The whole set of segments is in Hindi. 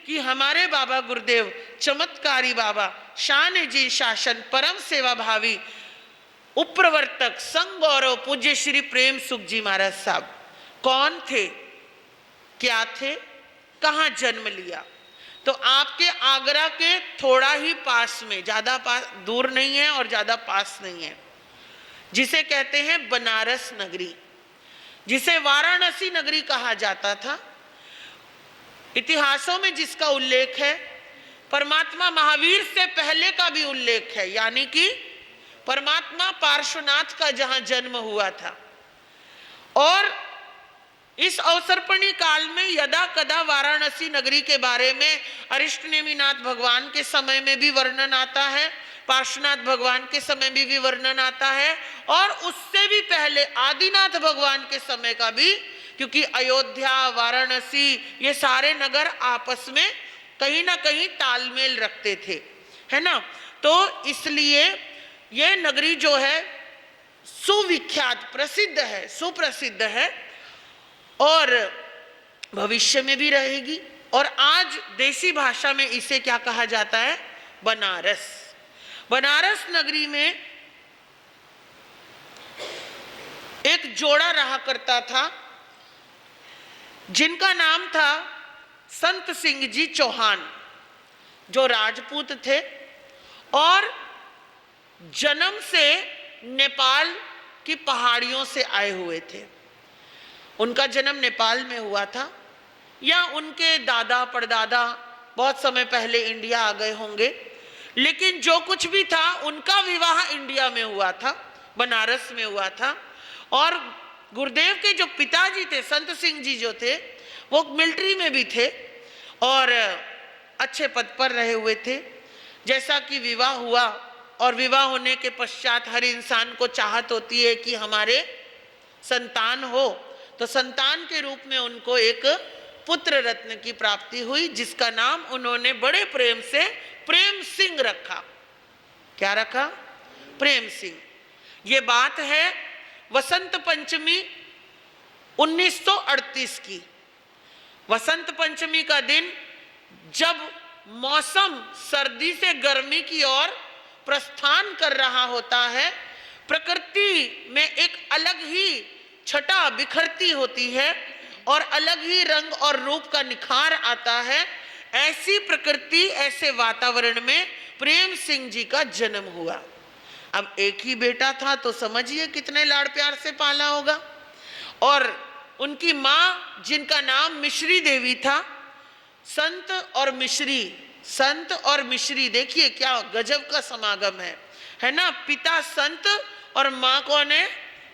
कि हमारे बाबा गुरुदेव चमत्कारी बाबा, शान जी शासन, परम सेवा भावी, उपप्रवर्तक, संघ गौरव पूज्य श्री प्रेम सुख जी महाराज साहब कौन थे, क्या थे, कहाँ जन्म लिया? तो आपके आगरा के थोड़ा ही पास में, ज्यादा पास दूर नहीं है और ज्यादा पास नहीं है, जिसे कहते हैं बनारस नगरी, जिसे वाराणसी नगरी कहा जाता था। इतिहासों में जिसका उल्लेख है, परमात्मा महावीर से पहले का भी उल्लेख है, यानी कि परमात्मा पार्श्वनाथ का जहां जन्म हुआ था। और इस अवसर्पणी काल में यदा कदा वाराणसी नगरी के बारे में अरिष्टनेमिनाथ भगवान के समय में भी वर्णन आता है, पार्श्वनाथ भगवान के समय में भी वर्णन आता है, और उससे भी पहले आदिनाथ भगवान के समय का भी, क्योंकि अयोध्या, वाराणसी, ये सारे नगर आपस में कहीं ना कहीं तालमेल रखते थे, है ना। तो इसलिए ये नगरी जो है सुविख्यात, प्रसिद्ध है, सुप्रसिद्ध है और भविष्य में भी रहेगी। और आज देसी भाषा में इसे क्या कहा जाता है? बनारस। बनारस नगरी में एक जोड़ा रहा करता था जिनका नाम था संत सिंह जी चौहान, जो राजपूत थे और जन्म से नेपाल की पहाड़ियों से आए हुए थे। उनका जन्म नेपाल में हुआ था, या उनके दादा परदादा बहुत समय पहले इंडिया आ गए होंगे, लेकिन जो कुछ भी था उनका विवाह इंडिया में हुआ था, बनारस में हुआ था। और गुरुदेव के जो पिताजी थे, संत सिंह जी जो थे, वो मिलिट्री में भी थे और अच्छे पद पर रहे हुए थे। जैसा कि विवाह हुआ, और विवाह होने के पश्चात हर इंसान को चाहत होती है कि हमारे संतान हो, तो संतान के रूप में उनको एक पुत्र रत्न की प्राप्ति हुई, जिसका नाम उन्होंने बड़े प्रेम से प्रेम सिंह रखा। क्या रखा? प्रेम सिंह। ये बात है वसंत पंचमी 1938 की। वसंत पंचमी का दिन, जब मौसम सर्दी से गर्मी की ओर प्रस्थान कर रहा होता है, प्रकृति में एक अलग ही छटा बिखरती होती है और अलग ही रंग और रूप का निखार आता है। ऐसी प्रकृति, ऐसे वातावरण में प्रेम सिंह जी का जन्म हुआ। अब एक ही बेटा था तो समझिए कितने लाड़ प्यार से पाला होगा। और उनकी माँ, जिनका नाम मिश्री देवी था, संत और मिश्री, संत और मिश्री, देखिए क्या गजब का समागम है ना। पिता संत और माँ कौन है?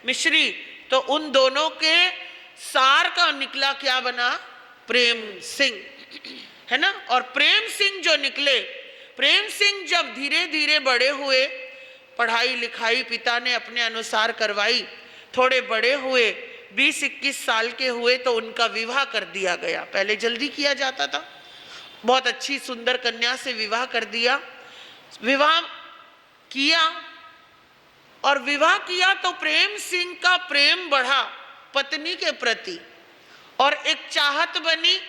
मिश्री। तो उन दोनों के सार का निकला क्या बना? प्रेम सिंह, है ना। और प्रेम सिंह जो निकले, प्रेम सिंह जब धीरे धीरे बड़े हुए, पढ़ाई लिखाई पिता ने अपने अनुसार करवाई, थोड़े बड़े हुए, 20-21 साल के हुए तो उनका विवाह कर दिया गया। पहले जल्दी किया जाता था, बहुत अच्छी सुंदर कन्या से विवाह कर दिया। विवाह किया, और विवाह किया तो प्रेम सिंह का प्रेम बढ़ा पत्नी के प्रति, और एक चाहत बनी,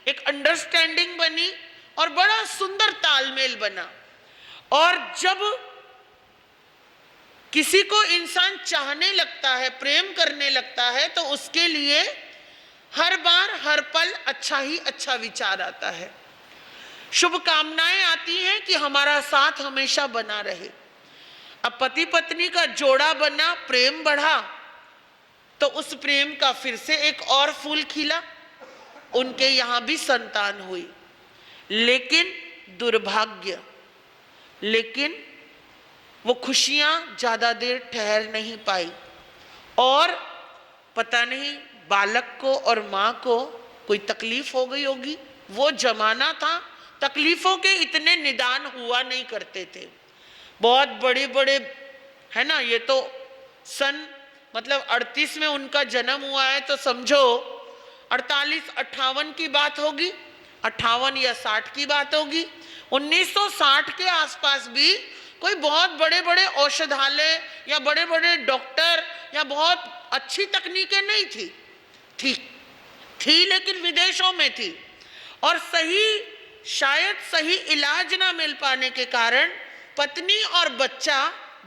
एक अंडरस्टैंडिंग बनी, और बड़ा सुंदर तालमेल बना। और जब किसी को इंसान चाहने लगता है, प्रेम करने लगता है, तो उसके लिए हर बार हर पल अच्छा ही अच्छा विचार आता है, शुभकामनाएं आती हैं कि हमारा साथ हमेशा बना रहे। अब पति पत्नी का जोड़ा बना, प्रेम बढ़ा, तो उस प्रेम का फिर से एक और फूल खिला, उनके यहां भी संतान हुई। लेकिन दुर्भाग्य, लेकिन वो खुशियां ज्यादा देर ठहर नहीं पाई, और पता नहीं बालक को और माँ को कोई तकलीफ हो गई होगी। वो जमाना था, तकलीफों के इतने निदान हुआ नहीं करते थे, बहुत बड़े बड़े, है ना। ये तो सन मतलब 38 में उनका जन्म हुआ है, तो समझो 48-58 की बात होगी, 58 या 60 की बात होगी। 1960 के आसपास भी कोई बहुत बड़े बड़े औषधालय या बड़े बड़े डॉक्टर या बहुत अच्छी तकनीकें नहीं थी, थी लेकिन विदेशों में थी। और सही शायद सही इलाज ना मिल पाने के कारण पत्नी और बच्चा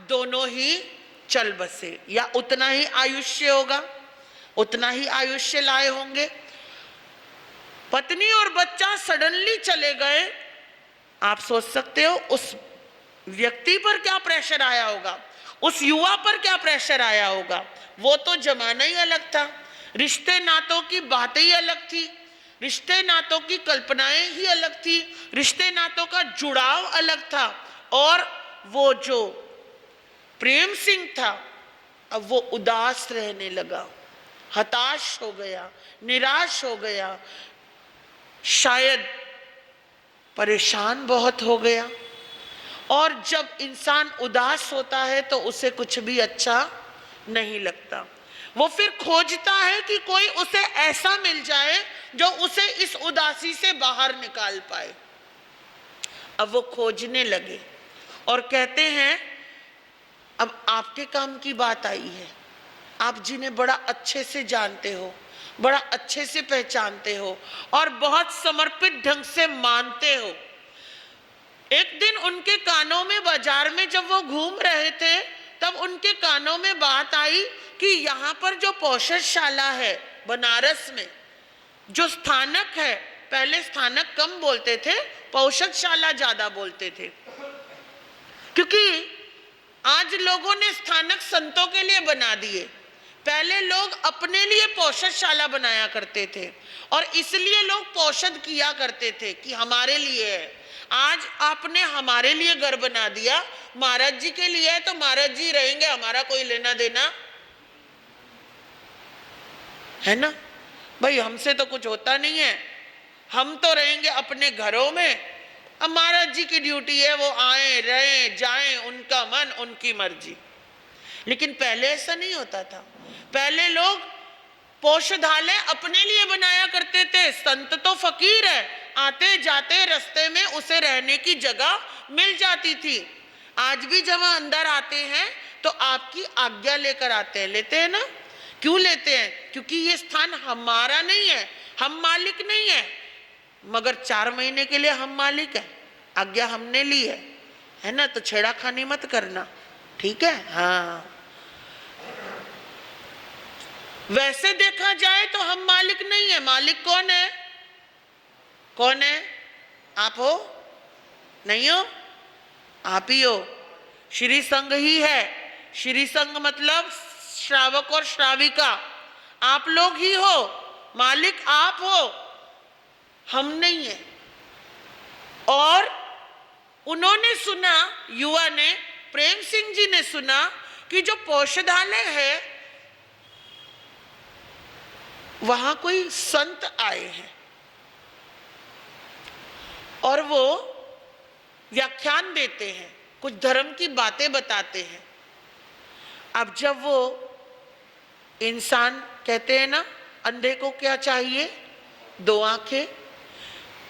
दोनों ही चल बसे, या उतना ही आयुष्य होगा, उतना ही आयुष्य लाए होंगे। पत्नी और बच्चा सडनली चले गए। आप सोच सकते हो उस व्यक्ति पर क्या प्रेशर आया होगा, उस युवा पर क्या प्रेशर आया होगा। वो तो जमाना ही अलग था, रिश्ते नातों की बातें ही अलग थी, रिश्ते नातों की कल्पनाएं ही अलग थी, रिश्ते नातों का जुड़ाव अलग था। और वो जो प्रेम सिंह था, अब वो उदास रहने लगा, हताश हो गया, निराश हो गया, शायद परेशान बहुत हो गया। और जब इंसान उदास होता है तो उसे कुछ भी अच्छा नहीं लगता। वो फिर खोजता है कि कोई उसे ऐसा मिल जाए जो उसे इस उदासी से बाहर निकाल पाए। अब वो खोजने लगे और कहते हैं, अब आपके काम की बात आई है, आप जिन्हें बड़ा अच्छे से जानते हो, बड़ा अच्छे से पहचानते हो और बहुत समर्पित ढंग से मानते हो। एक दिन उनके कानों में, बाजार में जब वो घूम रहे थे, तब उनके कानों में बात आई कि यहाँ पर जो पौषधशाला है बनारस में, जो स्थानक है, पहले स्थानक कम बोलते थे, पौषधशाला ज्यादा बोलते थे, क्योंकि आज लोगों ने स्थानक संतों के लिए बना दिए। पहले लोग अपने लिए पौषधशाला बनाया करते थे और इसलिए लोग पौषध किया करते थे कि हमारे लिए है। आज आपने हमारे लिए घर बना दिया, महाराज जी के लिए है तो महाराज जी रहेंगे, हमारा कोई लेना देना है ना भाई, हमसे तो कुछ होता नहीं है, हम तो रहेंगे अपने घरों में। अब महाराज जी की ड्यूटी है, वो आए रहें जाएं, उनका मन उनकी मर्जी। लेकिन पहले ऐसा नहीं होता था। पहले लोग पौषधालय अपने लिए बनाया करते थे। संत तो फकीर है, आते जाते रास्ते में उसे रहने की जगह मिल जाती थी। आज भी जब अंदर आते हैं तो आपकी आज्ञा लेकर आते हैं, लेते हैं ना? क्यों लेते हैं? क्योंकि ये स्थान हमारा नहीं है, हम मालिक नहीं है, मगर 4 महीने के लिए हम मालिक हैं, आज्ञा हमने ली है ना? तो छेड़ाखानी मत करना, ठीक है? हाँ, वैसे देखा जाए तो हम मालिक नहीं है। मालिक कौन है? कौन है? आप हो? नहीं हो? आप ही हो। श्री संघ ही है। श्री संघ मतलब श्रावक और श्राविका, आप लोग ही हो, मालिक आप हो, हम नहीं है। और उन्होंने सुना, युवा ने, प्रेम सिंह जी ने सुना कि जो पौषधालय है वहां कोई संत आए हैं और वो व्याख्यान देते हैं, कुछ धर्म की बातें बताते हैं। अब जब वो इंसान, कहते हैं ना, अंधे को क्या चाहिए? 2 आंखें,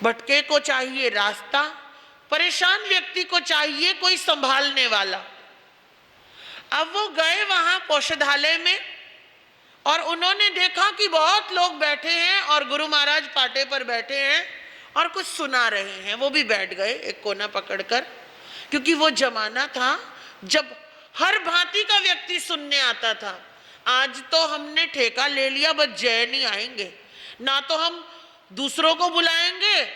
भटके को चाहिए रास्ता, परेशान व्यक्ति को चाहिए कोई संभालने वाला। अब वो गए वहां पौषधालय में और उन्होंने देखा कि बहुत लोग बैठे हैं और गुरु महाराज पाटे पर बैठे हैं और कुछ सुना रहे हैं। वो भी बैठ गए एक कोना पकड़कर, क्योंकि वो जमाना था जब हर भांति का व्यक्ति सुनने आता था। आज तो हमने ठेका ले लिया, बस जय नहीं आएंगे, ना तो हम दूसरों को बुलाएंगे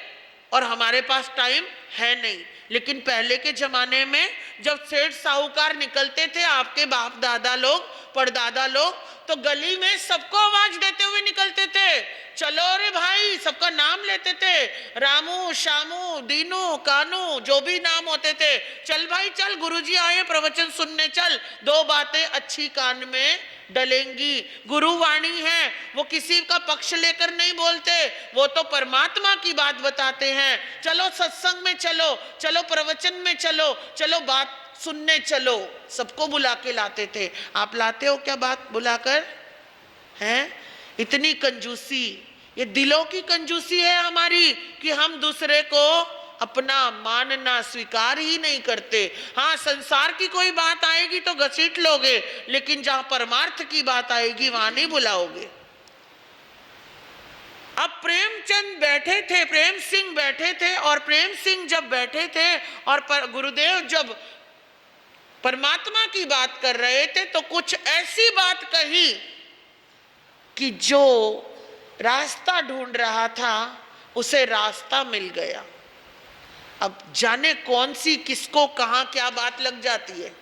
और हमारे पास टाइम है नहीं। लेकिन पहले के जमाने में जब सेठ साहूकार निकलते थे, आपके बाप दादा लोग, परदादा लोग, तो गली में सबको आवाज देते हुए निकलते थे, चलो रे भाई, सबका नाम लेते थे, रामू, श्यामू, दीनू, कानू, जो भी नाम होते थे, चल भाई चल, गुरुजी आए प्रवचन सुनने चल, 2 बातें अच्छी कान में डलेंगी। गुरु वाणी है, वो किसी का पक्ष लेकर नहीं बोलते, वो तो परमात्मा की बात बताते हैं। चलो सत्संग में चलो, चलो प्रवचन में चलो, चलो बात सुनने चलो, सबको बुला के लाते थे। आप लाते हो क्या बात बुलाकर? हैं? इतनी कंजूसी, ये दिलों की कंजूसी है हमारी कि हम दूसरे को अपना मानना स्वीकार ही नहीं करते। हाँ, संसार की कोई बात आएगी तो घसीट लोगे, लेकिन जहां परमार्थ की बात आएगी वहां नहीं बुलाओगे। अब प्रेमचंद बैठे थे, प्रेम सिंह बैठे थे, और प्रेम सिंह जब बैठे थे और गुरुदेव जब परमात्मा की बात कर रहे थे तो कुछ ऐसी बात कही कि जो रास्ता ढूंढ रहा था उसे रास्ता मिल गया। अब जाने कौन सी किसको कहां क्या बात लग जाती है।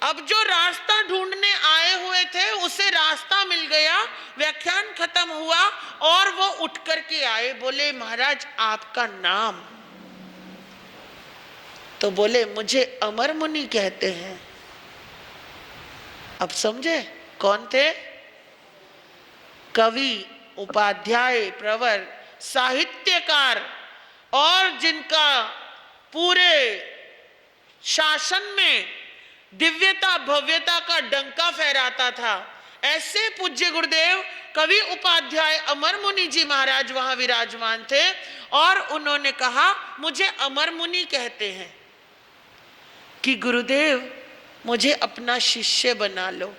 अब जो रास्ता ढूंढने आए हुए थे उसे रास्ता मिल गया, व्याख्यान खत्म हुआ और वो उठ करके आए, बोले महाराज आपका नाम? तो बोले मुझे अमर मुनि कहते हैं। अब समझे कौन थे? कवि, उपाध्याय, प्रवर, साहित्यकार, और जिनका पूरे शासन में दिव्यता भव्यता का डंका फहराता था, ऐसे पूज्य गुरुदेव कवि उपाध्याय अमर मुनि जी महाराज वहां विराजमान थे। और उन्होंने कहा मुझे अमर मुनि कहते हैं कि गुरुदेव मुझे अपना शिष्य बना लो,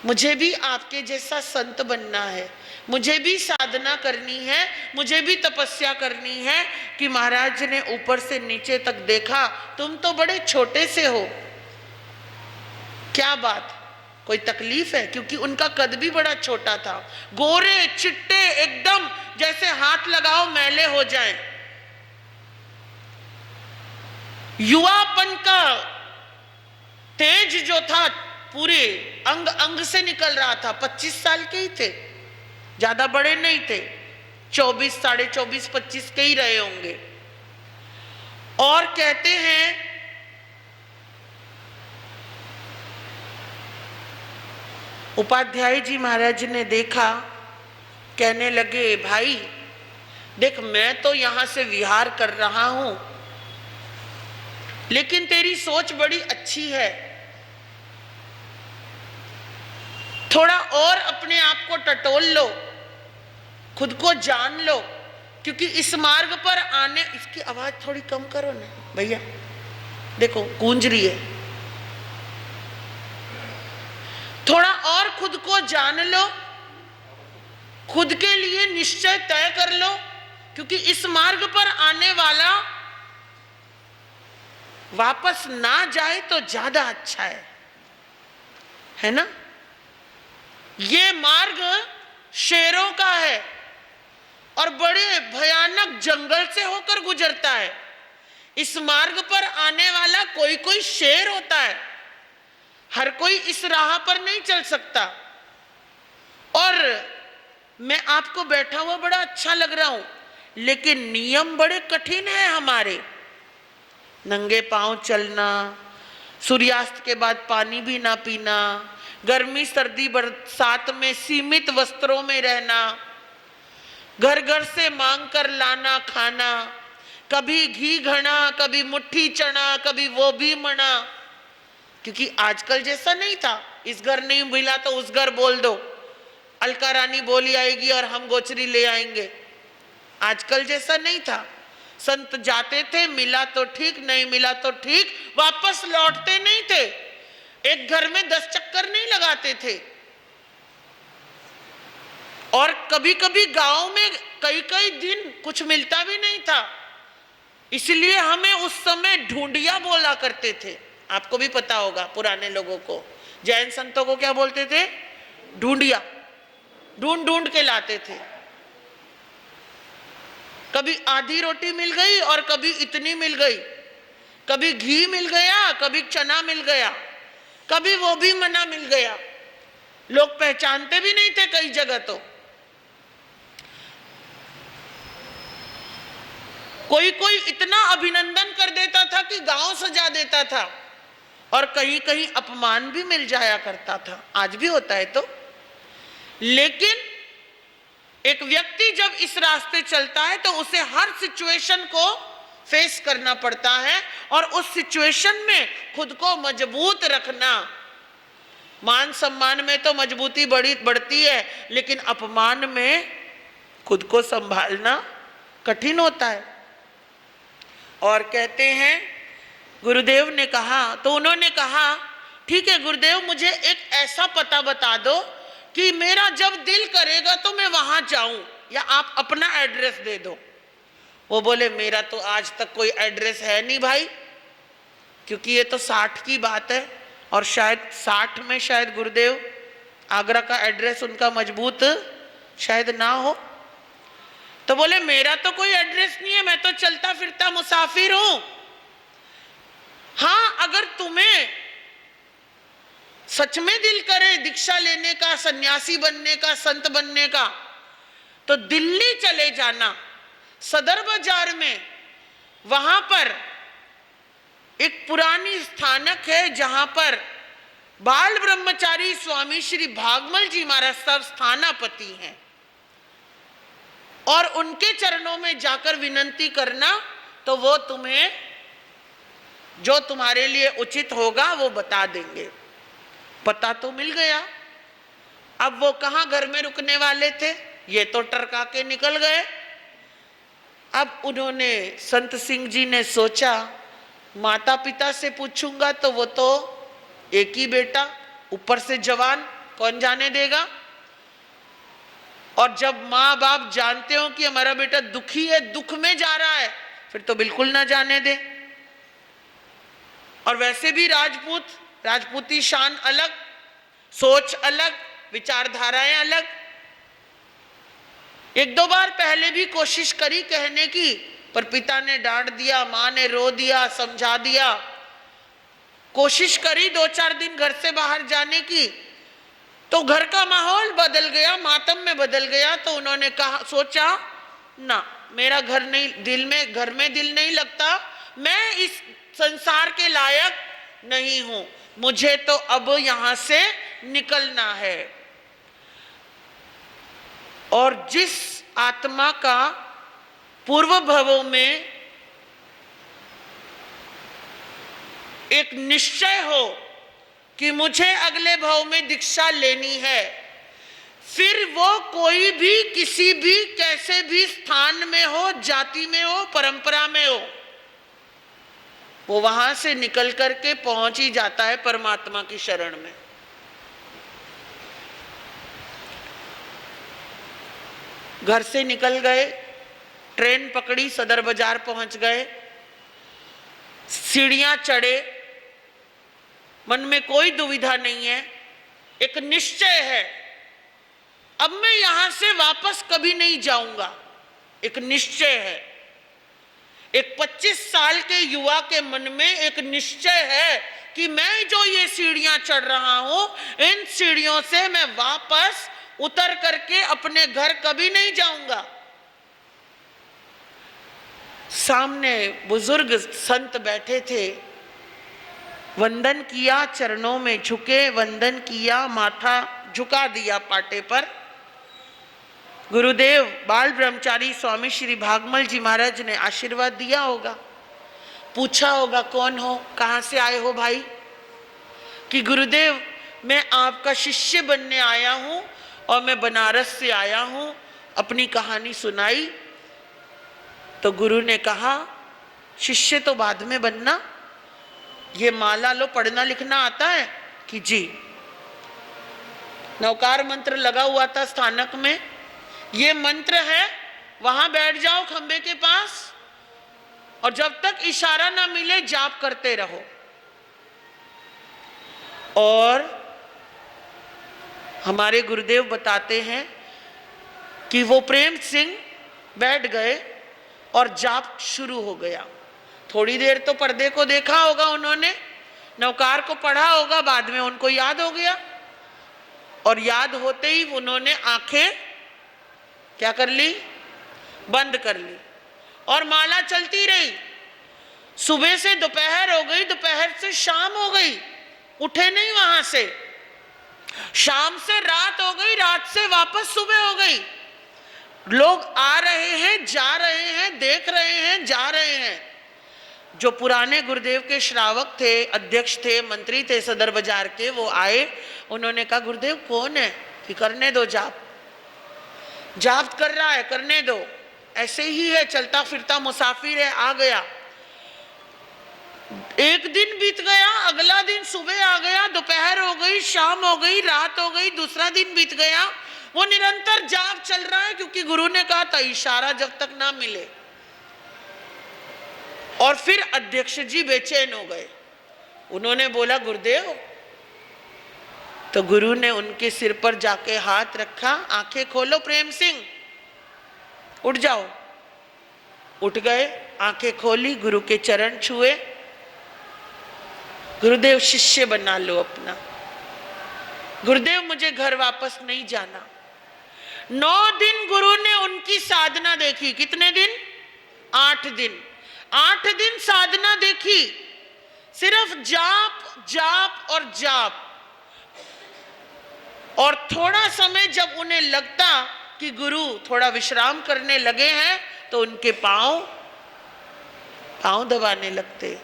मुझे भी आपके जैसा संत बनना है, मुझे भी साधना करनी है, मुझे भी तपस्या करनी है। कि महाराज ने ऊपर से नीचे तक देखा, तुम तो बड़े छोटे से हो, क्या बात, कोई तकलीफ है? क्योंकि उनका कद भी बड़ा छोटा था, गोरे चिट्टे एकदम, जैसे हाथ लगाओ मैले हो जाए। युवापन का तेज जो था पूरे अंग अंग से निकल रहा था। 25 साल के ही थे, ज्यादा बड़े नहीं थे, 24, साढ़े 24, 25 के ही रहे होंगे। और कहते हैं उपाध्याय जी महाराज ने देखा, कहने लगे भाई देख मैं तो यहां से विहार कर रहा हूं, लेकिन तेरी सोच बड़ी अच्छी है, थोड़ा और अपने आप को टटोल लो, खुद को जान लो, क्योंकि इस मार्ग पर आने, इसकी आवाज थोड़ी कम करो ना भैया, देखो गूंज रही है, थोड़ा और खुद को जान लो, खुद के लिए निश्चय तय कर लो, क्योंकि इस मार्ग पर आने वाला वापस ना जाए तो ज्यादा अच्छा है ना। ये मार्ग शेरों का है और बड़े भयानक जंगल से होकर गुजरता है। इस मार्ग पर आने वाला कोई कोई शेर होता है, हर कोई इस राह पर नहीं चल सकता। और मैं आपको बैठा हुआ बड़ा अच्छा लग रहा हूं, लेकिन नियम बड़े कठिन है हमारे। नंगे पांव चलना, सूर्यास्त के बाद पानी भी ना पीना, गर्मी सर्दी बरसात में सीमित वस्त्रों में रहना, घर घर से मांग कर लाना खाना, कभी घी घना, कभी मुट्ठी चना, कभी वो भी मना, क्योंकि आजकल जैसा नहीं था, इस घर नहीं मिला तो उस घर बोल दो, अलका रानी बोली आएगी और हम गोचरी ले आएंगे। आजकल जैसा नहीं था, संत जाते थे, मिला तो ठीक, नहीं मिला तो ठीक, वापस लौटते नहीं थे, एक घर में 10 चक्कर नहीं लगाते थे। और कभी कभी गांव में कई कई दिन कुछ मिलता भी नहीं था, इसलिए हमें उस समय ढूंढिया बोला करते थे। आपको भी पता होगा, पुराने लोगों को, जैन संतों को क्या बोलते थे? ढूंढिया, ढूंढ ढूंढ के लाते थे। कभी आधी रोटी मिल गई और कभी इतनी मिल गई, कभी घी मिल गया, कभी चना मिल गया, कभी वो भी मना मिल गया। लोग पहचानते भी नहीं थे कई जगह तो। कोई कोई इतना अभिनंदन कर देता था कि गांव सजा देता था, और कहीं कहीं अपमान भी मिल जाया करता था, आज भी होता है तो। लेकिन एक व्यक्ति जब इस रास्ते चलता है तो उसे हर सिचुएशन को फेस करना पड़ता है, और उस सिचुएशन में खुद को मजबूत रखना। मान सम्मान में तो मजबूती बढ़ती है, लेकिन अपमान में खुद को संभालना कठिन होता है। और कहते हैं गुरुदेव ने कहा, तो उन्होंने कहा ठीक है गुरुदेव, मुझे एक ऐसा पता बता दो कि मेरा जब दिल करेगा तो मैं वहां जाऊं, या आप अपना एड्रेस दे दो। वो बोले मेरा तो आज तक कोई एड्रेस है नहीं भाई, क्योंकि ये तो 60 की बात है, और शायद 60 में शायद गुरुदेव आगरा का एड्रेस उनका मजबूत शायद ना हो। तो बोले मेरा तो कोई एड्रेस नहीं है, मैं तो चलता फिरता मुसाफिर हूं। हाँ, अगर तुम्हें सच में दिल करे दीक्षा लेने का, सन्यासी बनने का, संत बनने का, तो दिल्ली चले जाना। सदर बाजार में वहां पर एक पुरानी स्थानक है जहां पर बाल ब्रह्मचारी स्वामी श्री भागमल जी महाराज साहब स्थानापति हैं, और उनके चरणों में जाकर विनंती करना, तो वो तुम्हें जो तुम्हारे लिए उचित होगा वो बता देंगे। पता तो मिल गया। अब वो कहां घर में रुकने वाले थे, ये तो टरका के निकल गए। अब उन्होंने, संत सिंह जी ने सोचा माता पिता से पूछूंगा तो वो तो एक ही बेटा, ऊपर से जवान, कौन जाने देगा। और जब माँ बाप जानते हो कि हमारा बेटा दुखी है, दुख में जा रहा है, फिर तो बिल्कुल ना जाने दे। और वैसे भी राजपूत, राजपूती शान अलग, सोच अलग, विचारधाराएं अलग। एक दो बार पहले भी कोशिश करी कहने की, पर पिता ने डांट दिया, माँ ने रो दिया, समझा दिया। कोशिश करी 2-4 दिन घर से बाहर जाने की, तो घर का माहौल बदल गया, मातम में बदल गया। तो उन्होंने कहा, सोचा ना, मेरा घर में दिल नहीं लगता, मैं इस संसार के लायक नहीं हूं, मुझे तो अब यहां से निकलना है। और जिस आत्मा का पूर्व भवों में एक निश्चय हो कि मुझे अगले भव में दीक्षा लेनी है, फिर वो कोई भी किसी भी कैसे भी स्थान में हो, जाति में हो, परंपरा में हो, वो वहां से निकल करके पहुंच ही जाता है परमात्मा की शरण में। घर से निकल गए, ट्रेन पकड़ी, सदर बाजार पहुंच गए, सीढ़ियां चढ़े, मन में कोई दुविधा नहीं है, एक निश्चय है, अब मैं यहां से वापस कभी नहीं जाऊंगा, एक निश्चय है। एक 25 साल के युवा के मन में एक निश्चय है कि मैं जो ये सीढ़ियां चढ़ रहा हूं, इन सीढ़ियों से मैं वापस उतर करके अपने घर कभी नहीं जाऊंगा। सामने बुजुर्ग संत बैठे थे, वंदन किया, चरणों में झुके, वंदन किया, माथा झुका दिया पाटे पर। गुरुदेव बाल ब्रह्मचारी स्वामी श्री भागमल जी महाराज ने आशीर्वाद दिया होगा, पूछा होगा कौन हो, कहां से आए हो भाई, कि गुरुदेव मैं आपका शिष्य बनने आया हूं और मैं बनारस से आया हूं। अपनी कहानी सुनाई तो गुरु ने कहा, शिष्य तो बाद में बनना, ये माला लो, पढ़ना लिखना आता है कि जी। नौकार मंत्र लगा हुआ था स्थानक में, ये मंत्र है, वहां बैठ जाओ खंबे के पास, और जब तक इशारा ना मिले जाप करते रहो। और हमारे गुरुदेव बताते हैं कि वो प्रेम सिंह बैठ गए और जाप शुरू हो गया। थोड़ी देर तो पर्दे को देखा होगा उन्होंने, नौकार को पढ़ा होगा, बाद में उनको याद हो गया, और याद होते ही उन्होंने आंखें क्या कर ली, बंद कर ली, और माला चलती रही। सुबह से दोपहर हो गई, दोपहर से शाम हो गई, उठे नहीं वहां से। शाम से रात हो गई, रात से वापस सुबह हो गई। लोग आ रहे हैं, जा रहे हैं, देख रहे हैं, जा रहे हैं। जो पुराने गुरुदेव के श्रावक थे, अध्यक्ष थे, मंत्री थे सदर बाजार के, वो आए, उन्होंने कहा गुरुदेव कौन है, कि करने दो जाप, जाप कर रहा है, करने दो, ऐसे ही है, चलता फिरता मुसाफिर है, आ गया। एक दिन बीत गया, अगला दिन सुबह आ गया, दोपहर हो गई, शाम हो गई, रात हो गई, दूसरा दिन बीत गया। वो निरंतर जाप चल रहा है, क्योंकि गुरु ने कहा था इशारा जब तक ना मिले। और फिर अध्यक्ष जी बेचैन हो गए। उन्होंने बोला गुरुदेव, तो गुरु ने उनके सिर पर जाके हाथ रखा, आंखें खोलो प्रेम सिंह, उठ जाओ। उठ गए, आंखें खोली, गुरु के चरण छुए। गुरुदेव शिष्य बना लो अपना। गुरुदेव मुझे घर वापस नहीं जाना। 9 दिन गुरु ने उनकी साधना देखी। कितने दिन? 8 दिन। 8 दिन साधना देखी, सिर्फ जाप जाप और जाप। और थोड़ा समय जब उन्हें लगता कि गुरु थोड़ा विश्राम करने लगे हैं, तो उनके पांव दबाने लगते।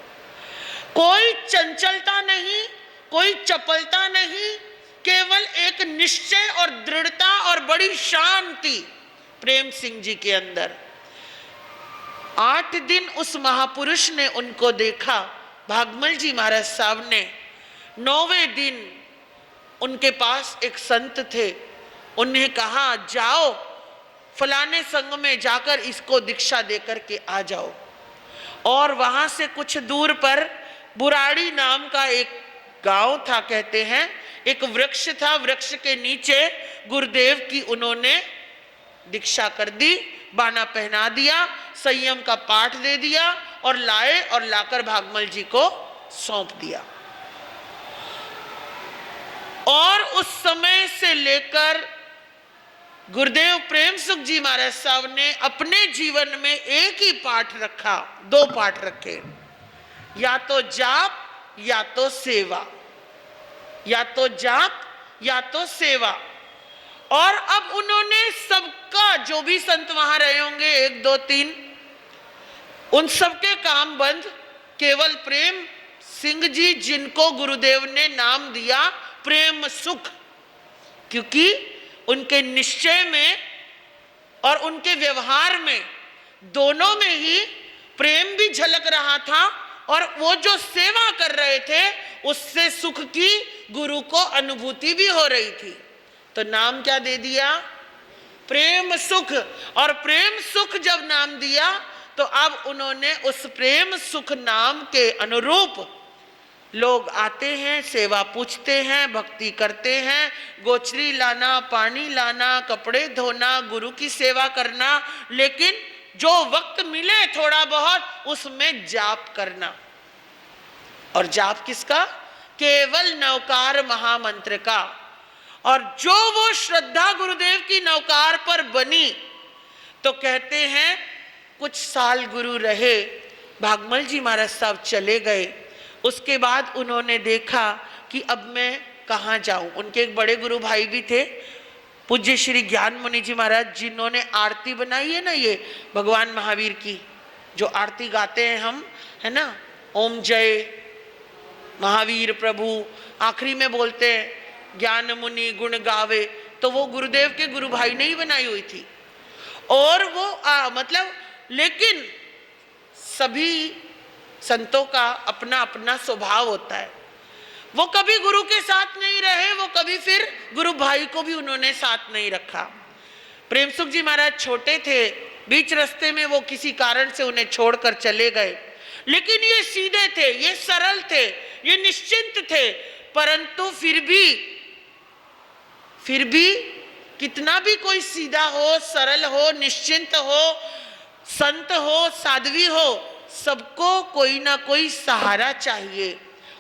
कोई चंचलता नहीं, कोई चपलता नहीं, केवल एक निश्चय और दृढ़ता और बड़ी शांति प्रेम सिंह जी के अंदर। 8 दिन उस महापुरुष ने उनको देखा। भागमल जी महाराज साहब ने 9वें दिन उनके पास एक संत थे, उन्हें कहा जाओ फलाने संघ में जाकर इसको दीक्षा देकर के आ जाओ। और वहां से कुछ दूर पर बुराड़ी नाम का एक गांव था, कहते हैं। एक वृक्ष था, वृक्ष के नीचे गुरुदेव की उन्होंने दीक्षा कर दी, बाना पहना दिया, संयम का पाठ दे दिया और लाए और लाकर भागमल जी को सौंप दिया। और उस समय से लेकर गुरुदेव प्रेम सुख जी महाराज साहब ने अपने जीवन में एक ही पाठ रखा, 2 पाठ रखे, या तो जाप या तो सेवा, या तो जाप या तो सेवा। और अब उन्होंने सबका, जो भी संत वहां रहे होंगे 1 2 3, उन सबके काम बंद। केवल प्रेम सिंह जी, जिनको गुरुदेव ने नाम दिया प्रेम सुख, क्योंकि उनके निश्चय में और उनके व्यवहार में, दोनों में ही प्रेम भी झलक रहा था, और वो जो सेवा कर रहे थे उससे सुख की गुरु को अनुभूति भी हो रही थी। तो नाम क्या दे दिया? प्रेम सुख। और प्रेम सुख जब नाम दिया, तो अब उन्होंने उस प्रेम सुख नाम के अनुरूप लोग आते हैं, सेवा पूछते हैं, भक्ति करते हैं, गोचरी लाना, पानी लाना, कपड़े धोना, गुरु की सेवा करना, लेकिन जो वक्त मिले थोड़ा बहुत उसमें जाप करना। और जाप किसका? केवल नवकार महामंत्र का। और जो वो श्रद्धा गुरुदेव की नवकार पर बनी, तो कहते हैं कुछ साल गुरु रहे, भागमल जी महाराज साहब चले गए। उसके बाद उन्होंने देखा कि अब मैं कहाँ जाऊं। उनके एक बड़े गुरु भाई भी थे, पूज्य श्री ज्ञान मुनि जी महाराज, जिन्होंने आरती बनाई है ना, ये भगवान महावीर की जो आरती गाते हैं हम, है ना, ओम जय महावीर प्रभु, आखिरी में बोलते हैं ज्ञान मुनि गुण गावे, तो वो गुरुदेव के गुरु भाई ने ही बनाई हुई थी। और वो मतलब, लेकिन सभी संतों का अपना अपना स्वभाव होता है। वो कभी गुरु के साथ नहीं रहे, वो कभी फिर गुरु भाई को भी उन्होंने साथ नहीं रखा। प्रेम सुख जी महाराज छोटे थे, बीच रास्ते में वो किसी कारण से उन्हें छोड़कर चले गए, लेकिन ये सीधे थे, ये सरल थे, ये निश्चिंत थे। परंतु फिर भी कितना भी कोई सीधा हो, सरल हो, निश्चिंत हो, संत हो, साध्वी हो, सबको कोई ना कोई सहारा चाहिए।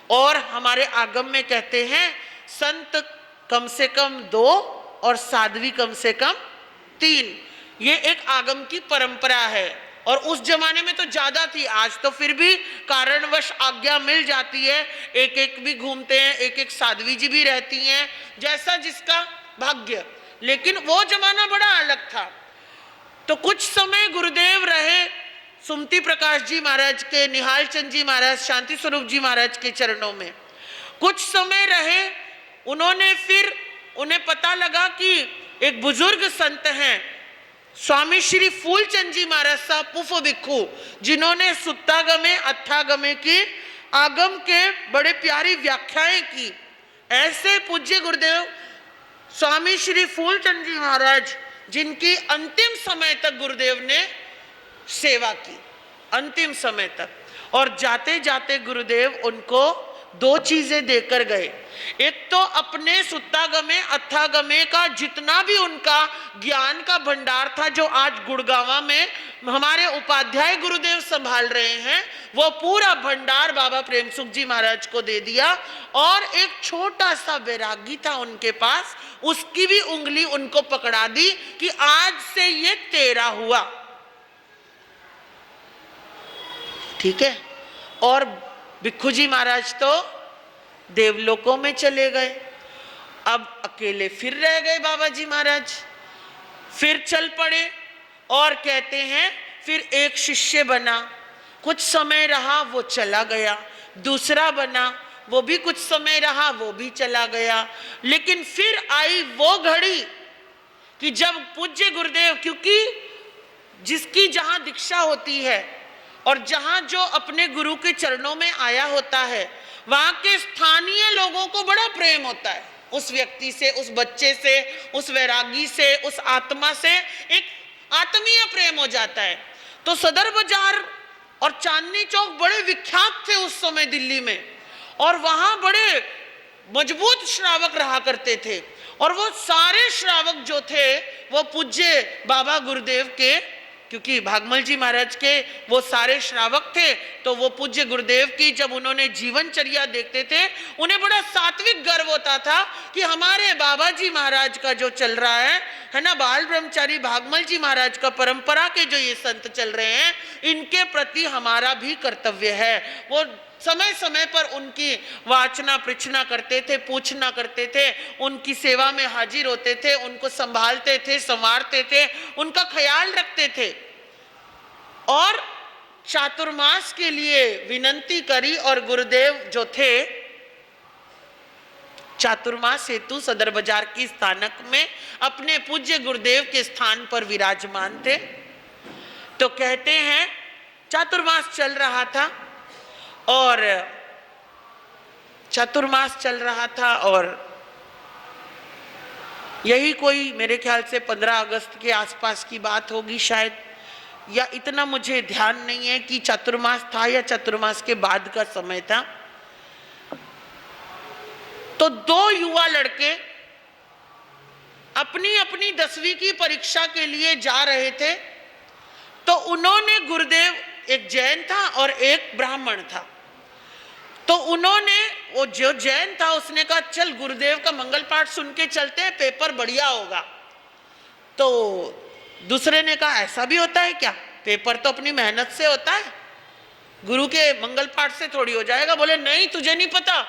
और हमारे आगम में कहते हैं संत कम से कम 2 और साध्वी कम से कम 3। ये एक आगम की परंपरा है, और उस जमाने में तो ज्यादा थी। आज तो फिर भी कारणवश आज्ञा मिल जाती है, एक एक भी घूमते हैं, एक एक साध्वी जी भी रहती हैं, जैसा जिसका भाग्य। लेकिन वो जमाना बड़ा अलग था। तो कुछ समय गुरुदेव रहे सुमति प्रकाश जी महाराज के, निहाल चंद जी महाराज, शांति स्वरूप जी महाराज के चरणों में कुछ समय रहे। फिर उन्हें पता लगा कि एक बुजुर्ग संत हैं स्वामी श्री फूलचंद जी महाराज साहब पुफ भिक्खू, जिन्होंने सुत्तागमे अत्थागमे की आगम के बड़े प्यारी व्याख्याएं की। ऐसे पूज्य गुरुदेव स्वामी श्री फूलचंद जी महाराज, जिनकी अंतिम समय तक गुरुदेव ने सेवा की, अंतिम समय तक, और जाते जाते गुरुदेव उनको दो चीजें देकर गए। एक तो अपने सुत्तागमे अथागमे का जितना भी उनका ज्ञान का भंडार था, जो आज गुड़गावा में हमारे उपाध्याय गुरुदेव संभाल रहे हैं, वो पूरा भंडार बाबा प्रेम सुख जी महाराज को दे दिया। और एक छोटा सा वैरागी था उनके पास, उसकी भी उंगली उनको पकड़ा दी कि आज से ये तेरा हुआ, ठीक है। और भिक्खू जी महाराज तो देवलोकों में चले गए। अब अकेले फिर रह गए बाबा जी महाराज, फिर चल पड़े और कहते हैं फिर एक शिष्य बना, कुछ समय रहा वो चला गया, दूसरा बना वो भी कुछ समय रहा वो भी चला गया। लेकिन फिर आई वो घड़ी कि जब पूज्य गुरुदेव, क्योंकि जिसकी जहां दीक्षा होती है और जहां जो अपने गुरु के चरणों में आया होता है, वहां के स्थानीय लोगों को बड़ा प्रेम होता है उस व्यक्ति से, उस बच्चे से, उस वैरागी से, उस आत्मा से एक आत्मीय प्रेम हो जाता है। तो सदर बाजार और चांदनी चौक बड़े विख्यात थे उस समय दिल्ली में, और वहां बड़े मजबूत श्रावक रहा करते थे। और वो सारे श्रावक जो थे वो पूज्य बाबा गुरुदेव के, क्योंकि भागमल जी महाराज के वो सारे श्रावक थे, तो वो पूज्य गुरुदेव की जब उन्होंने जीवनचर्या देखते थे, उन्हें बड़ा सात्विक गर्व होता था कि हमारे बाबा जी महाराज का जो चल रहा है ना, बाल ब्रह्मचारी भागमल जी महाराज का परंपरा के जो ये संत चल रहे हैं, इनके प्रति हमारा भी कर्तव्य है। वो समय समय पर उनकी वाचना पृछना करते थे, पूछना करते थे, उनकी सेवा में हाजिर होते थे, उनको संभालते थे, संवारते थे, उनका ख्याल रखते थे। और चातुर्मास के लिए विनंती करी और गुरुदेव जो थे चातुर्मास हेतु सदर बाजार की स्थानक में अपने पूज्य गुरुदेव के स्थान पर विराजमान थे। तो कहते हैं चातुर्मास चल रहा था और चातुर्मास चल रहा था और यही कोई मेरे ख्याल से 15 अगस्त के आसपास की बात होगी शायद, या इतना मुझे ध्यान नहीं है कि चातुर्मास था या चातुर्मास के बाद का समय था। तो दो युवा लड़के अपनी अपनी 10वीं की परीक्षा के लिए जा रहे थे। तो उन्होंने गुरुदेव, एक जैन था और एक ब्राह्मण था, तो उन्होंने, वो जो जैन था उसने कहा चल गुरुदेव का मंगल पाठ सुन के चलते हैं, पेपर बढ़िया होगा। तो दूसरे ने कहा ऐसा भी होता है क्या, पेपर तो अपनी मेहनत से होता है, गुरु के मंगल पाठ से थोड़ी हो जाएगा। बोले नहीं, तुझे नहीं पता,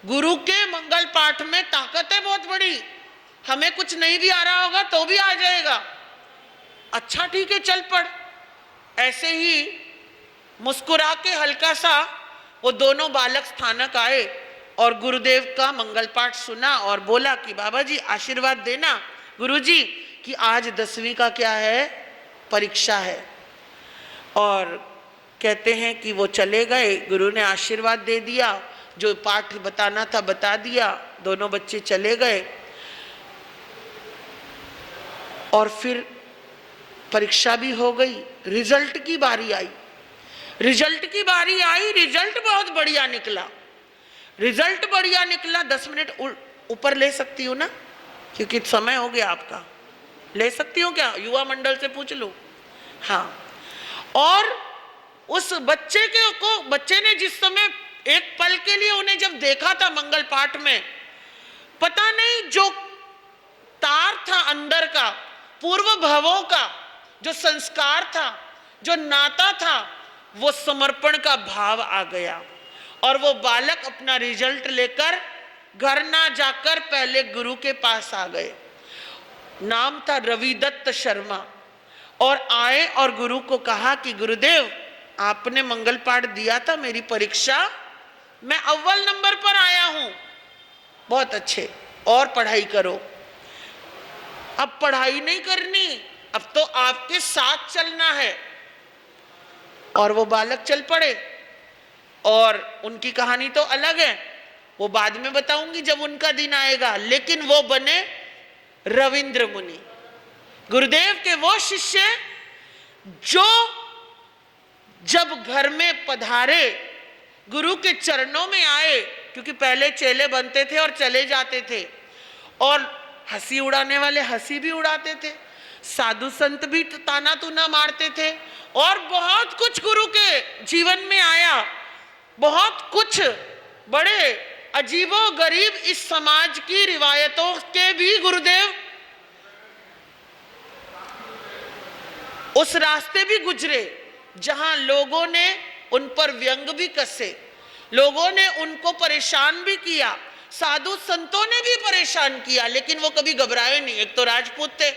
गुरु के मंगल पाठ में ताकत है बहुत बड़ी, हमें कुछ नहीं भी आ रहा होगा तो भी आ जाएगा। अच्छा ठीक है चल पढ़। ऐसे ही मुस्कुरा के हल्का सा वो दोनों बालक स्थानक आए और गुरुदेव का मंगल पाठ सुना और बोला कि बाबा जी आशीर्वाद देना गुरुजी कि आज 10वीं का क्या है, परीक्षा है। और कहते हैं कि वो चले गए, गुरु ने आशीर्वाद दे दिया, जो पाठ बताना था बता दिया, दोनों बच्चे चले गए। और फिर परीक्षा भी हो गई, रिजल्ट की बारी आई। रिजल्ट की बारी आई, रिजल्ट बहुत बढ़िया निकला, रिजल्ट बढ़िया निकला। 10 मिनट ऊपर ले सकती हूँ ना, क्योंकि समय हो गया आपका, ले सकती हूँ क्या, युवा मंडल से पूछ लो। हाँ, और उस बच्चे ने जिस समय एक पल के लिए उन्हें जब देखा था मंगल पाठ में, पता नहीं जो तार था अंदर का, पूर्व भवों का जो संस्कार था, जो नाता था, वो समर्पण का भाव आ गया। और वो बालक अपना रिजल्ट लेकर घर ना जाकर पहले गुरु के पास आ गए। नाम था रविदत्त शर्मा। और आए और गुरु को कहा कि गुरुदेव आपने मंगल पाठ दिया था, मेरी परीक्षा मैं अव्वल नंबर पर आया हूं, बहुत अच्छे, और पढ़ाई करो। अब पढ़ाई नहीं करनी, अब तो आपके साथ चलना है। और वो बालक चल पड़े। और उनकी कहानी तो अलग है, वो बाद में बताऊंगी जब उनका दिन आएगा। लेकिन वो बने रविंद्र मुनि, गुरुदेव के वो शिष्य जो जब घर में पधारे, गुरु के चरणों में आए, क्योंकि पहले चेले बनते थे और चले जाते थे, और हंसी उड़ाने वाले हंसी भी उड़ाते थे, साधु संत भी ताना तूना मारते थे, और बहुत कुछ गुरु के जीवन में आया, बहुत कुछ बड़े अजीबो गरीब इस समाज की रिवायतों के भी गुरुदेव उस रास्ते भी गुजरे जहां लोगों ने उन पर व्यंग भी कसे, लोगों ने उनको परेशान भी किया, साधु संतों ने भी परेशान किया, लेकिन वो कभी घबराए नहीं। एक तो राजपूत थे,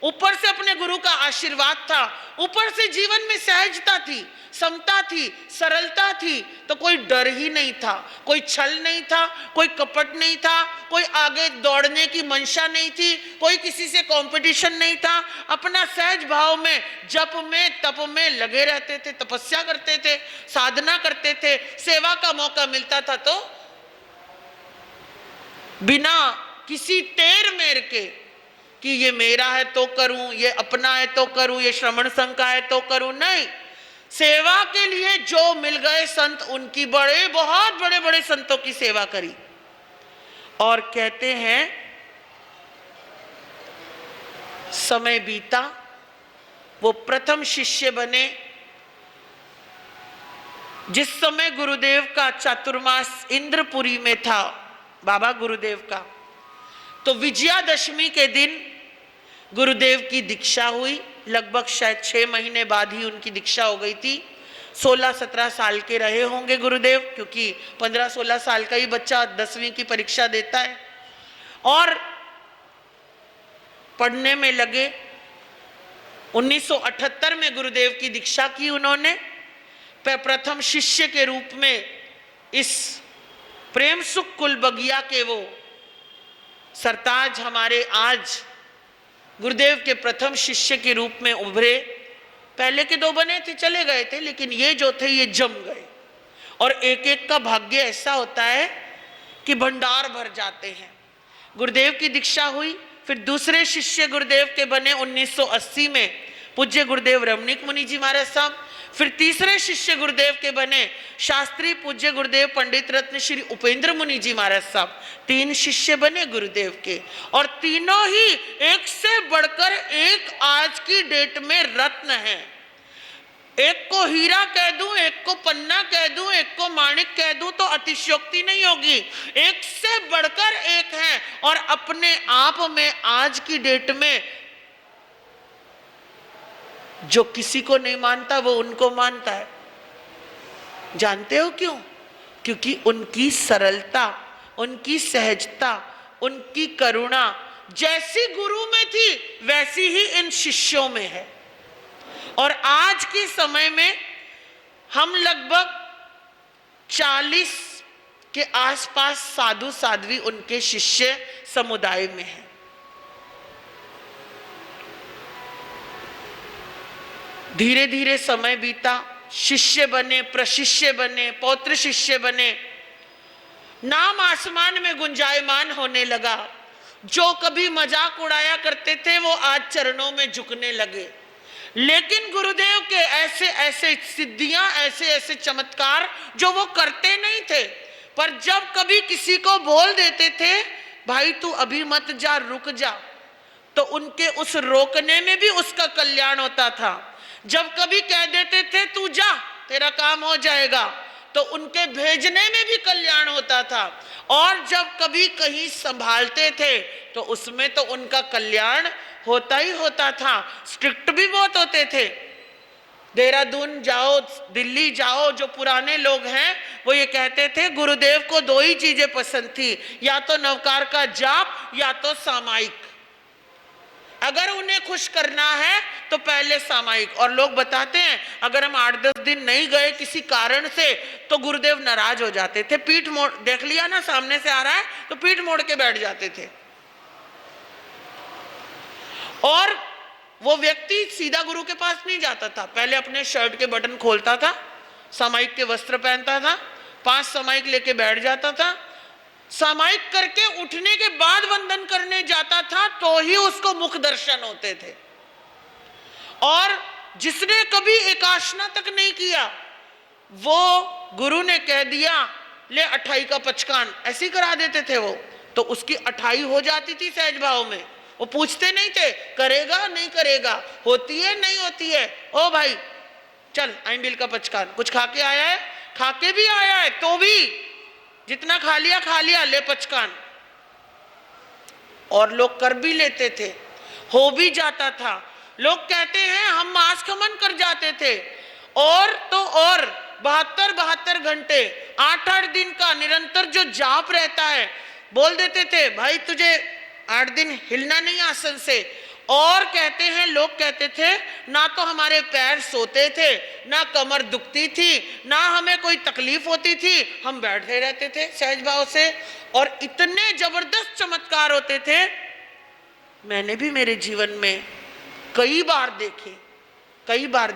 ऊपर से अपने गुरु का आशीर्वाद था, ऊपर से जीवन में सहजता थी, समता थी, सरलता थी, तो कोई डर ही नहीं था, कोई छल नहीं था, कोई कपट नहीं था, कोई आगे दौड़ने की मंशा नहीं थी, कोई किसी से कंपटीशन नहीं था। अपना सहज भाव में जप में तप में लगे रहते थे, तपस्या करते थे, साधना करते थे, सेवा का मौका मिलता था तो बिना किसी टेर मेर के कि ये मेरा है तो करूं, ये अपना है तो करूं, ये श्रमण संघ का है तो करूं, नहीं, सेवा के लिए जो मिल गए संत, उनकी बहुत बड़े बड़े संतों की सेवा करी। और कहते हैं समय बीता, वो प्रथम शिष्य बने। जिस समय गुरुदेव का चातुर्मास इंद्रपुरी में था, बाबा गुरुदेव का, तो विजयादशमी के दिन गुरुदेव की दीक्षा हुई। लगभग शायद 6 महीने बाद ही उनकी दीक्षा हो गई थी। 16-17 साल के रहे होंगे गुरुदेव, क्योंकि 15-16 साल का ही बच्चा 10वीं की परीक्षा देता है। और पढ़ने में लगे। 1978 में गुरुदेव की दीक्षा की उन्होंने। प्रथम शिष्य के रूप में इस प्रेम सुख कुल बगिया के वो सरताज हमारे आज गुरुदेव के प्रथम शिष्य के रूप में उभरे। पहले के 2 बने थे, चले गए थे, लेकिन ये जो थे ये जम गए। और एक एक का भाग्य ऐसा होता है कि भंडार भर जाते हैं। गुरुदेव की दीक्षा हुई, फिर दूसरे शिष्य गुरुदेव के बने 1980 में पूज्य गुरुदेव रमणीक मुनि जी महाराज साहब। फिर तीसरे शिष्य गुरुदेव के बने शास्त्री पूज्य गुरुदेव पंडित रत्न श्री उपेंद्र मुनि जी महाराज साहब। 3 शिष्य बने गुरुदेव के, और तीनों ही एक से बढ़कर एक आज की डेट में रत्न हैं। एक को हीरा कह दूं, एक को पन्ना कह दूं, एक को माणिक कह दूं तो अतिशयोक्ति नहीं होगी। एक से बढ़कर एक है, और अपने आप में आज की डेट में जो किसी को नहीं मानता वो उनको मानता है। जानते हो क्यों? क्योंकि उनकी सरलता, उनकी सहजता, उनकी करुणा जैसी गुरु में थी वैसी ही इन शिष्यों में है। और आज के समय में हम लगभग 40 के आसपास साधु साध्वी उनके शिष्य समुदाय में हैं। धीरे धीरे समय बीता, शिष्य बने, प्रशिष्य बने, पौत्र शिष्य बने, नाम आसमान में गुंजायमान होने लगा। जो कभी मजाक उड़ाया करते थे वो आज चरणों में झुकने लगे। लेकिन गुरुदेव के ऐसे ऐसे सिद्धियां, ऐसे ऐसे चमत्कार जो वो करते नहीं थे, पर जब कभी किसी को बोल देते थे भाई तू अभी मत जा, रुक जा, तो उनके उस रोकने में भी उसका कल्याण होता था। जब कभी कह देते थे तू जा तेरा काम हो जाएगा, तो उनके भेजने में भी कल्याण होता था। और जब कभी कहीं संभालते थे तो उसमें तो उनका कल्याण होता ही होता था। स्ट्रिक्ट भी बहुत होते थे। देहरादून जाओ, दिल्ली जाओ, जो पुराने लोग हैं वो ये कहते थे गुरुदेव को 2 ही चीजें पसंद थी, या तो नवकार का जाप या तो सामायिक। अगर उन्हें खुश करना है तो पहले सामायिक। और लोग बताते हैं अगर हम 8-10 दिन नहीं गए किसी कारण से तो गुरुदेव नाराज हो जाते थे। पीठ मोड़, देख लिया ना सामने से आ रहा है तो पीठ मोड़ के बैठ जाते थे। और वो व्यक्ति सीधा गुरु के पास नहीं जाता था, पहले अपने शर्ट के बटन खोलता था सामायिक के वस्त्र पहनता था, 5 सामायिक लेके बैठ जाता था, सामायिक करके उठने के बाद वंदन करने जाता था तो ही उसको मुख दर्शन होते थे। और जिसने कभी एकाशना तक नहीं किया वो गुरु ने कह दिया ले 28 का पचकान, ऐसी करा देते थे वो, तो उसकी 28 हो जाती थी सहज भाव में। वो पूछते नहीं थे करेगा नहीं करेगा, होती है नहीं होती है, ओ भाई चल आइंबिल का पचकान, कुछ खा के आया है, खा के भी आया है तो भी जितना खा लिया ले पचकान। और लोग कर भी लेते थे, हो भी जाता था। लोग कहते हैं हम मास खमन कर जाते थे, और तो और 72 घंटे 8 दिन का निरंतर जो जाप रहता है, बोल देते थे भाई तुझे 8 दिन हिलना नहीं आसन से। और कहते हैं, लोग कहते थे ना तो हमारे पैर सोते थे, ना कमर दुखती थी, ना हमें कोई तकलीफ होती थी, हम बैठे रहते थे सहज भाव से। और इतने जबरदस्त चमत्कार होते थे, मैंने भी मेरे जीवन में कई बार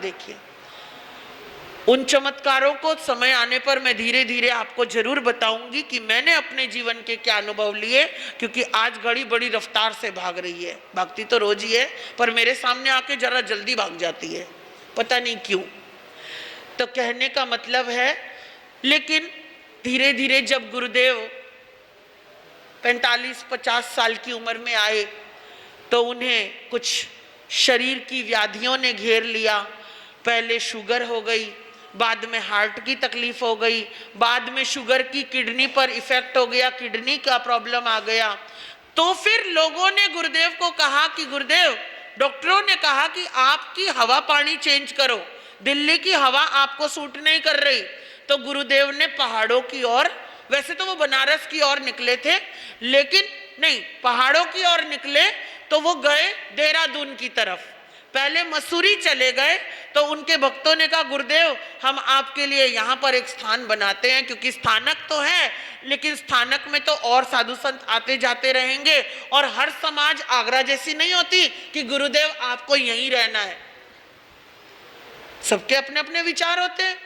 देखे। उन चमत्कारों को समय आने पर मैं धीरे धीरे आपको जरूर बताऊंगी कि मैंने अपने जीवन के क्या अनुभव लिए, क्योंकि आज घड़ी बड़ी रफ्तार से भाग रही है। भागती तो रोज ही है, पर मेरे सामने आके जरा जल्दी भाग जाती है, पता नहीं क्यों। तो कहने का मतलब है, लेकिन धीरे धीरे जब गुरुदेव 45-50 साल की उम्र में आए तो उन्हें कुछ शरीर की व्याधियों ने घेर लिया। पहले शुगर हो गई, बाद में हार्ट की तकलीफ हो गई, बाद में शुगर की किडनी पर इफेक्ट हो गया, किडनी का प्रॉब्लम आ गया। तो फिर लोगों ने गुरुदेव को कहा कि गुरुदेव, डॉक्टरों ने कहा कि आपकी हवा पानी चेंज करो, दिल्ली की हवा आपको सूट नहीं कर रही। तो गुरुदेव ने पहाड़ों की ओर, वैसे तो वो बनारस की ओर निकले थे, लेकिन नहीं, पहाड़ों की ओर निकले तो वो गए देहरादून की तरफ। पहले मसूरी चले गए तो उनके भक्तों ने कहा गुरुदेव हम आपके लिए यहाँ पर एक स्थान बनाते हैं, क्योंकि स्थानक तो है लेकिन स्थानक में तो और साधु संत आते जाते रहेंगे, और हर समाज आगरा जैसी नहीं होती कि गुरुदेव आपको यहीं रहना है, सबके अपने अपने विचार होते हैं।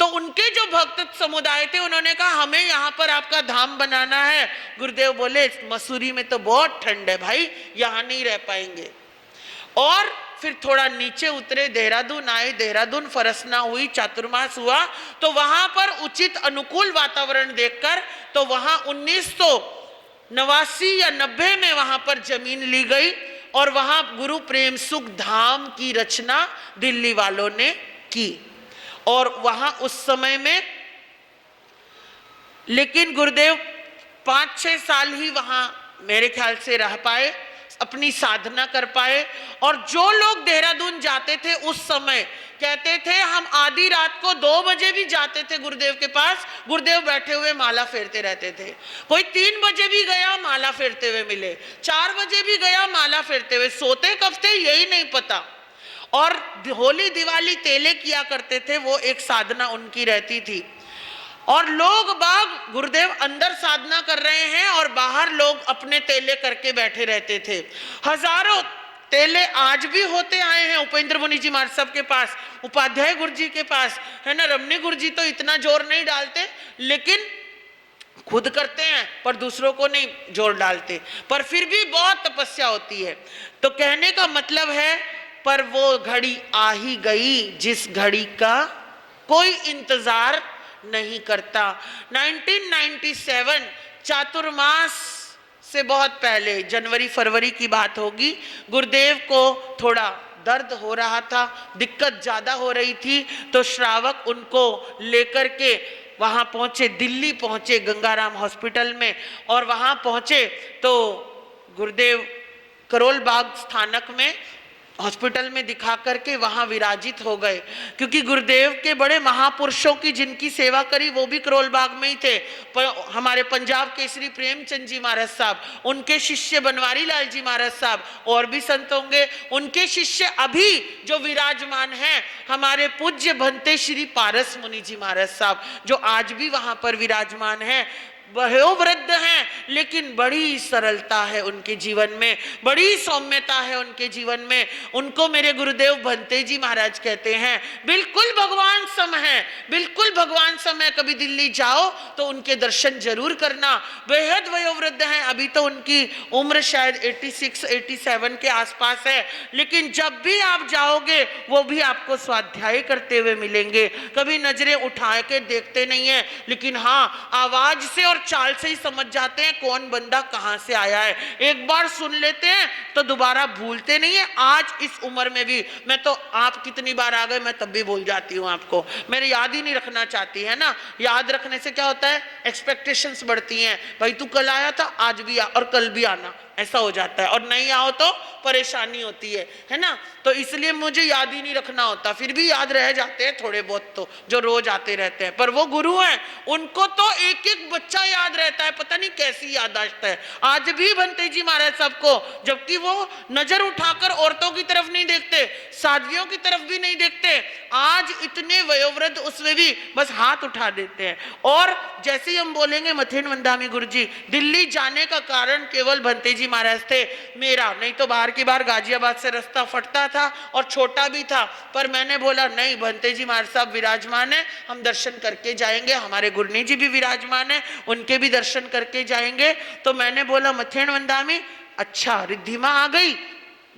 तो उनके जो भक्त समुदाय थे उन्होंने कहा हमें यहाँ पर आपका धाम बनाना है। गुरुदेव बोले मसूरी में तो बहुत ठंड है भाई, यहाँ नहीं रह पाएंगे। और फिर थोड़ा नीचे उतरे, देहरादून आए, देहरादून फरसना हुई, चातुर्मास हुआ, तो वहां पर उचित अनुकूल वातावरण देखकर तो वहां 1989 या 90 में वहां पर जमीन ली गई, और वहां गुरु प्रेम सुख धाम की रचना दिल्ली वालों ने की। और वहां उस समय में, लेकिन गुरुदेव 5-6 साल ही वहां मेरे ख्याल से रह पाए, अपनी साधना कर पाए। और जो लोग देहरादून जाते थे उस समय कहते थे हम आधी रात को 2 बजे भी जाते थे गुरुदेव के पास, गुरुदेव बैठे हुए माला फेरते रहते थे। कोई 3 बजे भी गया माला फेरते हुए मिले, 4 बजे भी गया माला फेरते हुए, सोते कब थे यही नहीं पता। और होली दिवाली तेले किया करते थे, वो एक साधना उनकी रहती थी। और लोग बाग, गुरुदेव अंदर साधना कर रहे हैं और बाहर लोग अपने तेले करके बैठे रहते थे। हजारों तेले आज भी होते आए हैं उपेंद्र मुनि जी महाराज साहब के पास, उपाध्याय गुरु जी के पास, है ना। रमनी गुरु जी तो इतना जोर नहीं डालते, लेकिन खुद करते हैं पर दूसरों को नहीं जोर डालते, पर फिर भी बहुत तपस्या होती है। तो कहने का मतलब है, पर वो घड़ी आ ही गई जिस घड़ी का कोई इंतजार नहीं करता। 1997 चातुर्मास से बहुत पहले, जनवरी फरवरी की बात होगी, गुरुदेव को थोड़ा दर्द हो रहा था, दिक्कत ज्यादा हो रही थी, तो श्रावक उनको लेकर के वहां पहुंचे, दिल्ली पहुंचे गंगाराम हॉस्पिटल में। और वहां पहुंचे तो गुरुदेव करोल बाग स्थानक में हॉस्पिटल में दिखा करके वहां विराजित हो गए, क्योंकि गुरुदेव के बड़े महापुरुषों की जिनकी सेवा करी वो भी करोल बाग में ही थे। हमारे पंजाब केसरी प्रेमचंद जी महाराज साहब, उनके शिष्य बनवारी लाल जी महाराज साहब, और भी संत होंगे। उनके शिष्य अभी जो विराजमान हैं हमारे पूज्य भंते श्री पारस मुनि जी महाराज साहब, जो आज भी वहां पर विराजमान है। वयोवृद्ध हैं, लेकिन बड़ी सरलता है उनके जीवन में, बड़ी सौम्यता है उनके जीवन में। उनको मेरे गुरुदेव भंते जी महाराज कहते हैं, बिल्कुल भगवान सम है, बिल्कुल भगवान सम है। कभी दिल्ली जाओ तो उनके दर्शन जरूर करना। बेहद वयोवृद्ध हैं, अभी तो उनकी उम्र शायद 86-87 के आसपास है, लेकिन जब भी आप जाओगे वो भी आपको स्वाध्याय करते हुए मिलेंगे। कभी नजरें उठा के देखते नहीं है, लेकिन हाँ, आवाज से और चाल से ही समझ जाते हैं कौन बंदा कहां से आया है। एक बार सुन लेते हैं तो दोबारा भूलते नहीं है। आज इस उम्र में भी मैं तो, आप कितनी बार आ गए मैं तब भी भूल जाती हूँ आपको, मेरे याद ही नहीं रखना चाहती है ना। याद रखने से क्या होता है, एक्सपेक्टेशंस बढ़ती हैं। भाई तू कल आया था, आज भी आ और कल भी आना, ऐसा हो जाता है। और नहीं आओ तो परेशानी होती है ना। तो इसलिए मुझे याद ही नहीं रखना होता, फिर भी याद रह जाते हैं थोड़े बहुत तो, जो रोज आते रहते हैं। पर वो गुरु हैं, उनको तो एक एक बच्चा याद रहता है, पता नहीं कैसी याददाश्त है। आज भी भंते जी महाराज सबको, जबकि वो नजर उठाकर औरतों की तरफ नहीं देखते, साध्वियों की तरफ भी नहीं देखते, आज इतने वयोवृद्ध उसमें भी बस हाथ उठा देते हैं। और जैसे ही हम बोलेंगे मथेन वंदामी गुरु जी, दिल्ली जाने का कारण केवल भंते जी महाराज थे, मेरा नहीं तो बाहर की बार गाजियाबाद से रास्ता फटता था और छोटा भी था। पर मैंने बोला नहीं, भंते जी महाराज साहब विराजमान है, हम दर्शन करके जाएंगे। हमारे गुरनी जी भी विराजमान है, उनके भी दर्शन करके जाएंगे। तो मैंने बोला मथेन वंदामी, अच्छा रिद्धिमा आ गई,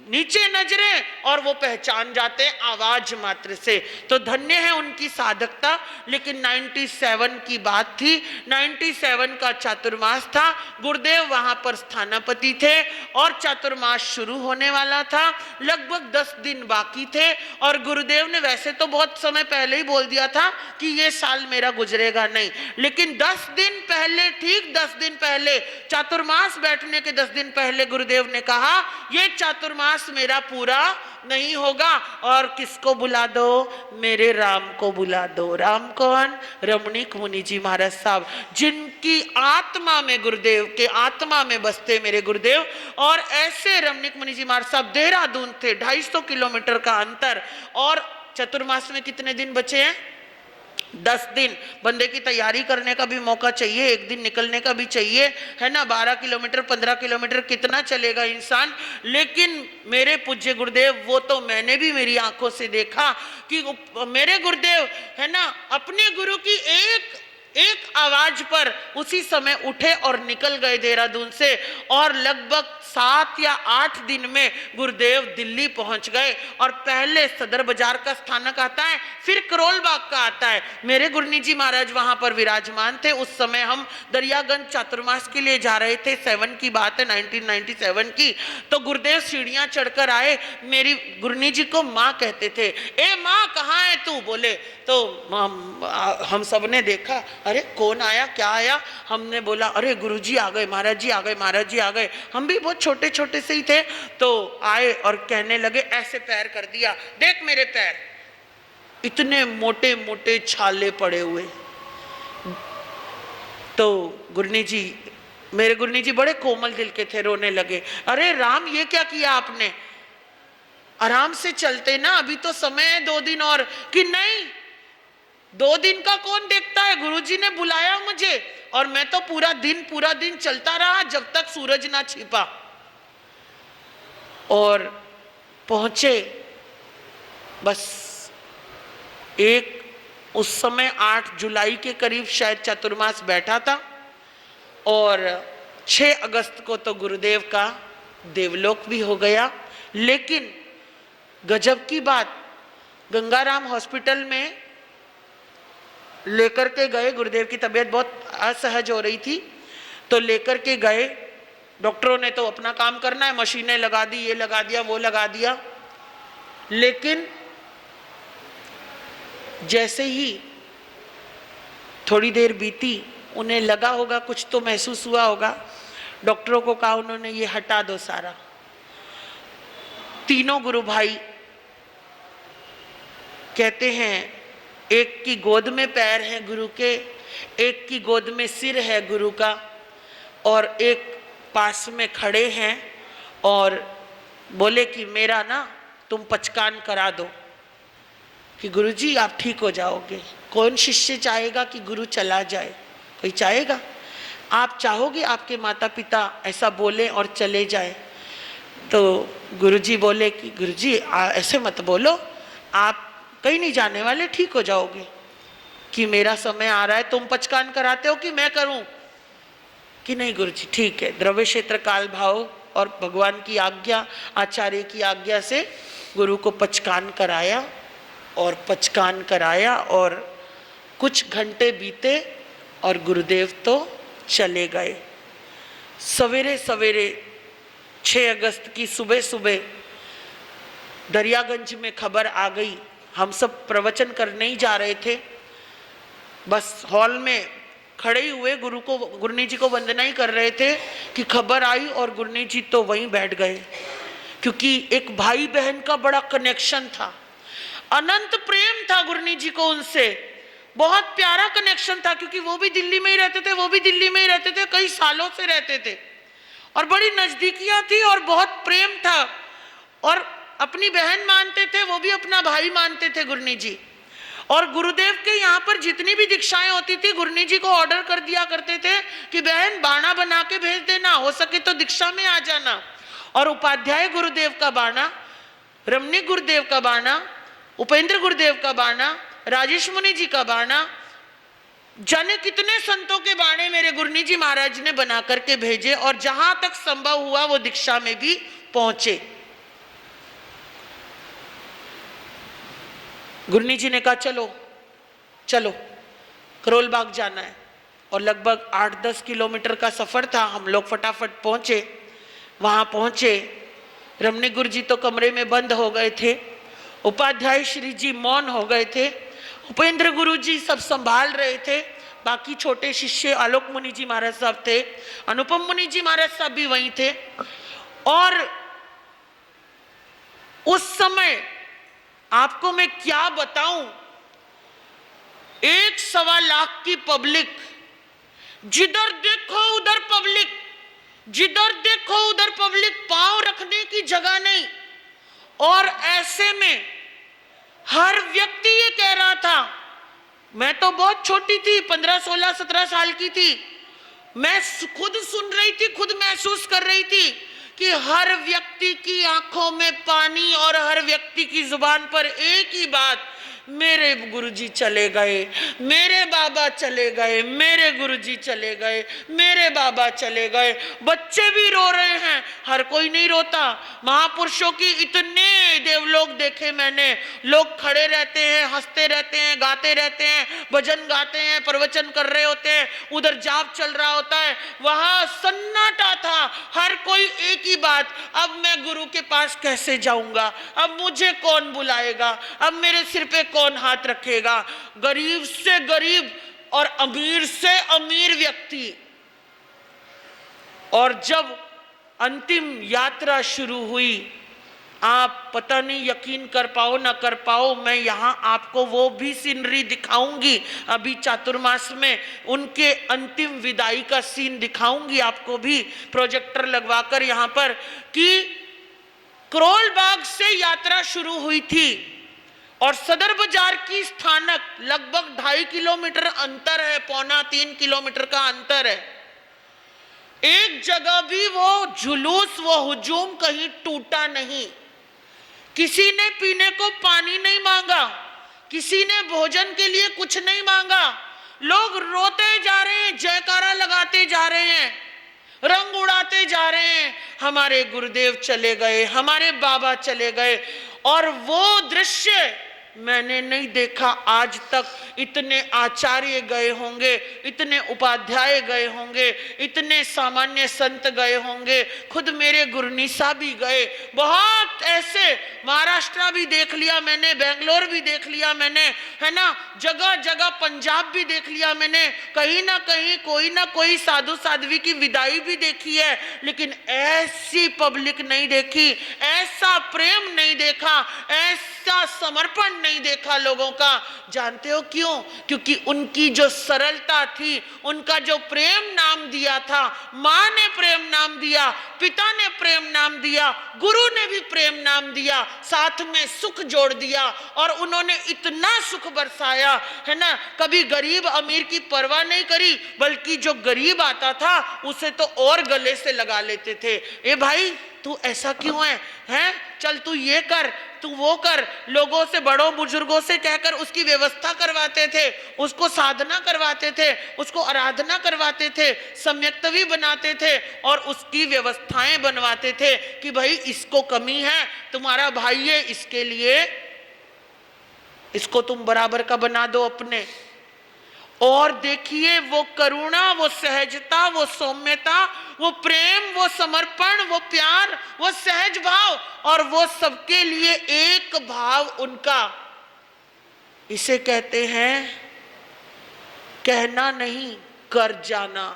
नीचे नजरें, और वो पहचान जाते हैं आवाज मात्र से। तो धन्य है उनकी साधकता। लेकिन 97 की बात थी, 97 का चातुर्मास था, गुरुदेव वहां पर स्थानापति थे और चातुर्मास शुरू होने वाला था। लगभग 10 दिन बाकी थे और गुरुदेव ने वैसे तो बहुत समय पहले ही बोल दिया था कि ये साल मेरा गुजरेगा नहीं, लेकिन 10 दिन पहले, ठीक 10 दिन पहले, चातुर्मास बैठने के 10 दिन पहले गुरुदेव ने कहा ये चातुर्मास मेरा पूरा नहीं होगा, और किसको बुला दो, मेरे राम को बुला दो। राम कौन, रमणीक मुनि जी महाराज साहब, जिनकी आत्मा में, गुरुदेव के आत्मा में बसते मेरे गुरुदेव। और ऐसे रमणीक मुनि जी महाराज साहब देहरादून थे, 250 किलोमीटर का अंतर। और चतुर्मास में कितने दिन बचे हैं, 10 दिन। बंदे की तैयारी करने का भी मौका चाहिए, एक दिन निकलने का भी चाहिए, है ना। 12 किलोमीटर 15 किलोमीटर कितना चलेगा इंसान। लेकिन मेरे पूज्य गुरुदेव, वो तो मैंने भी मेरी आंखों से देखा कि मेरे गुरुदेव, है ना, अपने गुरु की एक आवाज पर उसी समय उठे और निकल गए देहरादून से। और लगभग 7 या 8 दिन में गुरुदेव दिल्ली पहुंच गए। और पहले सदर बाजार का स्थानक आता है, फिर करोल बाग का आता है। मेरे गुरनी जी महाराज वहां पर विराजमान थे। उस समय हम दरियागंज चातुर्मास के लिए जा रहे थे, 7 की बात है, 1997 की। तो गुरुदेव सीढ़ियां चढ़कर आए, मेरी गुरनी जी को माँ कहते थे। ए माँ कहाँ है तू, बोले। तो हम सब ने देखा, अरे कौन आया, क्या आया। हमने बोला अरे गुरुजी आ गए, महाराज जी आ गए, महाराज जी आ गए। हम भी बहुत छोटे छोटे से ही थे। तो आए और कहने लगे, ऐसे पैर कर दिया, देख मेरे पैर, इतने मोटे मोटे छाले पड़े हुए। तो गुरनी जी, मेरे गुरनी जी बड़े कोमल दिल के थे, रोने लगे। अरे राम ये क्या किया आपने, आराम से चलते ना, अभी तो समय है 2 दिन और। कि नहीं, 2 दिन का कौन देखता है, गुरुजी ने बुलाया मुझे और मैं तो पूरा दिन चलता रहा जब तक सूरज ना छिपा। और पहुंचे, बस उस समय 8 जुलाई के करीब शायद चातुर्मास बैठा था। और 6 अगस्त को तो गुरुदेव का देवलोक भी हो गया। लेकिन गजब की बात, गंगाराम हॉस्पिटल में लेकर के गए, गुरुदेव की तबीयत बहुत असहज हो रही थी, तो लेकर के गए। डॉक्टरों ने तो अपना काम करना है, मशीनें लगा दी, ये लगा दिया, वो लगा दिया। लेकिन जैसे ही थोड़ी देर बीती, उन्हें लगा होगा, कुछ तो महसूस हुआ होगा। डॉक्टरों को कहा उन्होंने, ये हटा दो सारा। तीनों गुरु भाई कहते हैं, एक की गोद में पैर है गुरु के, एक की गोद में सिर है गुरु का, और एक पास में खड़े हैं और बोले कि मेरा ना तुम पचकान करा दो कि गुरुजी आप ठीक हो जाओगे। कौन शिष्य चाहेगा कि गुरु चला जाए, कोई चाहेगा? आप चाहोगे आपके माता पिता ऐसा बोले और चले जाए? तो गुरुजी बोले कि गुरुजी ऐसे मत बोलो, आप कहीं नहीं जाने वाले, ठीक हो जाओगे। कि मेरा समय आ रहा है, तुम पचकान कराते हो कि मैं करूं? कि नहीं गुरुजी ठीक है। द्रव्य क्षेत्र काल भाव और भगवान की आज्ञा, आचार्य की आज्ञा से गुरु को पचकान कराया और कुछ घंटे बीते और गुरुदेव तो चले गए। सवेरे सवेरे 6 अगस्त की सुबह सुबह दरियागंज में खबर आ गई। हम सब प्रवचन करने ही जा रहे थे, बस हॉल में खड़े ही हुए, गुरनी जी को वंदना ही कर रहे थे कि खबर आई और गुरनी जी तो वहीं बैठ गए। क्योंकि एक भाई बहन का बड़ा कनेक्शन था, अनंत प्रेम था गुरनी जी को उनसे, बहुत प्यारा कनेक्शन था। क्योंकि वो भी दिल्ली में ही रहते थे, वो भी दिल्ली में ही रहते थे, कई सालों से रहते थे और बड़ी नजदीकियां थी और बहुत प्रेम था। और अपनी बहन मानते थे, वो भी अपना भाई मानते थे गुरनी जी। और गुरुदेव के यहाँ पर जितनी भी दीक्षाएं होती थी, गुरनी जी को ऑर्डर कर दिया करते थे कि बहन बाणा बना के भेज देना, हो सके तो दीक्षा में आ जाना। और उपाध्याय गुरुदेव का बाणा, रमणीक गुरुदेव का बाणा, उपेंद्र गुरुदेव का बाणा, राजेश मुनि जी का बाणा, जाने कितने संतों के बाणे मेरे गुरनी जी महाराज ने बना करके भेजे। और जहां तक संभव हुआ वो दीक्षा में भी पहुंचे। गुरनी जी ने कहा चलो चलो करोल बाग जाना है, और लगभग 8-10 किलोमीटर का सफर था। हम लोग फटाफट पहुंचे। वहां पहुंचे, रमणीक गुरु जी तो कमरे में बंद हो गए थे, उपाध्याय श्री जी मौन हो गए थे, उपेंद्र गुरु जी सब संभाल रहे थे, बाकी छोटे शिष्य आलोक मुनि जी महाराज साहब थे, अनुपम मुनि जी महाराज साहब भी वहीं थे। और उस समय आपको मैं क्या बताऊं, 1.25 लाख की पब्लिक, जिधर देखो उधर पब्लिक, जिधर देखो उधर पब्लिक, पांव रखने की जगह नहीं। और ऐसे में हर व्यक्ति ये कह रहा था, मैं तो बहुत छोटी थी, 15, 16, 17 साल की थी, मैं खुद सुन रही थी, खुद महसूस कर रही थी कि हर व्यक्ति की आंखों में पानी और हर व्यक्ति की जुबान पर एक ही बात, मेरे गुरुजी चले गए, मेरे बाबा चले गए, मेरे गुरुजी चले गए, मेरे बाबा चले गए। बच्चे भी रो रहे हैं, हर कोई नहीं रोता। महापुरुषों की इतने देवलोक देखे मैंने, लोग खड़े रहते हैं, हंसते रहते हैं, गाते रहते हैं, भजन गाते हैं, प्रवचन कर रहे होते हैं, उधर जाप चल रहा होता है, वहां सन्नाटा था। हर कोई एक ही बात, अब मैं गुरु के पास कैसे जाऊंगा, अब मुझे कौन बुलाएगा, अब मेरे सिर पे कौन हाथ रखेगा। गरीब से गरीब और अमीर से अमीर व्यक्ति। और जब अंतिम यात्रा शुरू हुई, आप पता नहीं यकीन कर पाओ ना कर पाओ, मैं यहां आपको वो भी सीनरी दिखाऊंगी, अभी चातुर्मास में उनके अंतिम विदाई का सीन दिखाऊंगी आपको भी प्रोजेक्टर लगवाकर यहां पर, कि करोल बाग से यात्रा शुरू हुई थी और सदर बाजार की स्थानक लगभग 2.5 किलोमीटर अंतर है, 2.25-3 किलोमीटर का अंतर है। एक जगह भी वो जुलूस, वो हुजूम कहीं टूटा नहीं। किसी ने पीने को पानी नहीं मांगा, किसी ने भोजन के लिए कुछ नहीं मांगा। लोग रोते जा रहे हैं, जयकारा लगाते जा रहे हैं, रंग उड़ाते जा रहे हैं, हमारे गुरुदेव चले गए, हमारे बाबा चले गए। और वो दृश्य मैंने नहीं देखा आज तक। इतने आचार्य गए होंगे, इतने उपाध्याय गए होंगे, इतने सामान्य संत गए होंगे, खुद मेरे गुरनीसा भी गए, बहुत ऐसे, महाराष्ट्र भी देख लिया मैंने, बेंगलोर भी देख लिया मैंने, है ना, जगह जगह पंजाब भी देख लिया मैंने, कहीं ना कहीं कोई ना कोई साधु साध्वी की विदाई भी देखी है, लेकिन ऐसी पब्लिक नहीं देखी, ऐसा प्रेम नहीं देखा, ऐसा समर्पण नहीं देखा लोगों का। जानते हो क्यों? क्योंकि उनकी जो सरलता थी, उनका जो प्रेम नाम दिया था, माँ ने प्रेम नाम दिया, पिता ने प्रेम नाम दिया, गुरु ने भी प्रेम नाम दिया, साथ में सुख जोड़ दिया, और उन्होंने इतना सुख बरसाया है ना। कभी गरीब अमीर की परवाह नहीं करी, बल्कि जो गरीब आता था उसे तो और गले से लगा लेते थे। ए भाई, तू ऐसा क्यों है? हैं? चल तू ये कर, तू वो कर। लोगों से, बड़ों बुजुर्गों से कहकर उसकी व्यवस्था करवाते थे, उसको साधना करवाते थे, उसको आराधना करवाते थे, सम्यक्तवी बनाते थे, और उसकी व्यवस्थाएं बनवाते थे कि भाई इसको कमी है, तुम्हारा भाई है, इसके लिए इसको तुम बराबर का बना दो अपने। और देखिए वो करुणा, वो सहजता, वो सौम्यता, वो प्रेम, वो समर्पण, वो प्यार, वो सहज भाव, और वो सबके लिए एक भाव उनका। इसे कहते हैं कहना नहीं, कर जाना।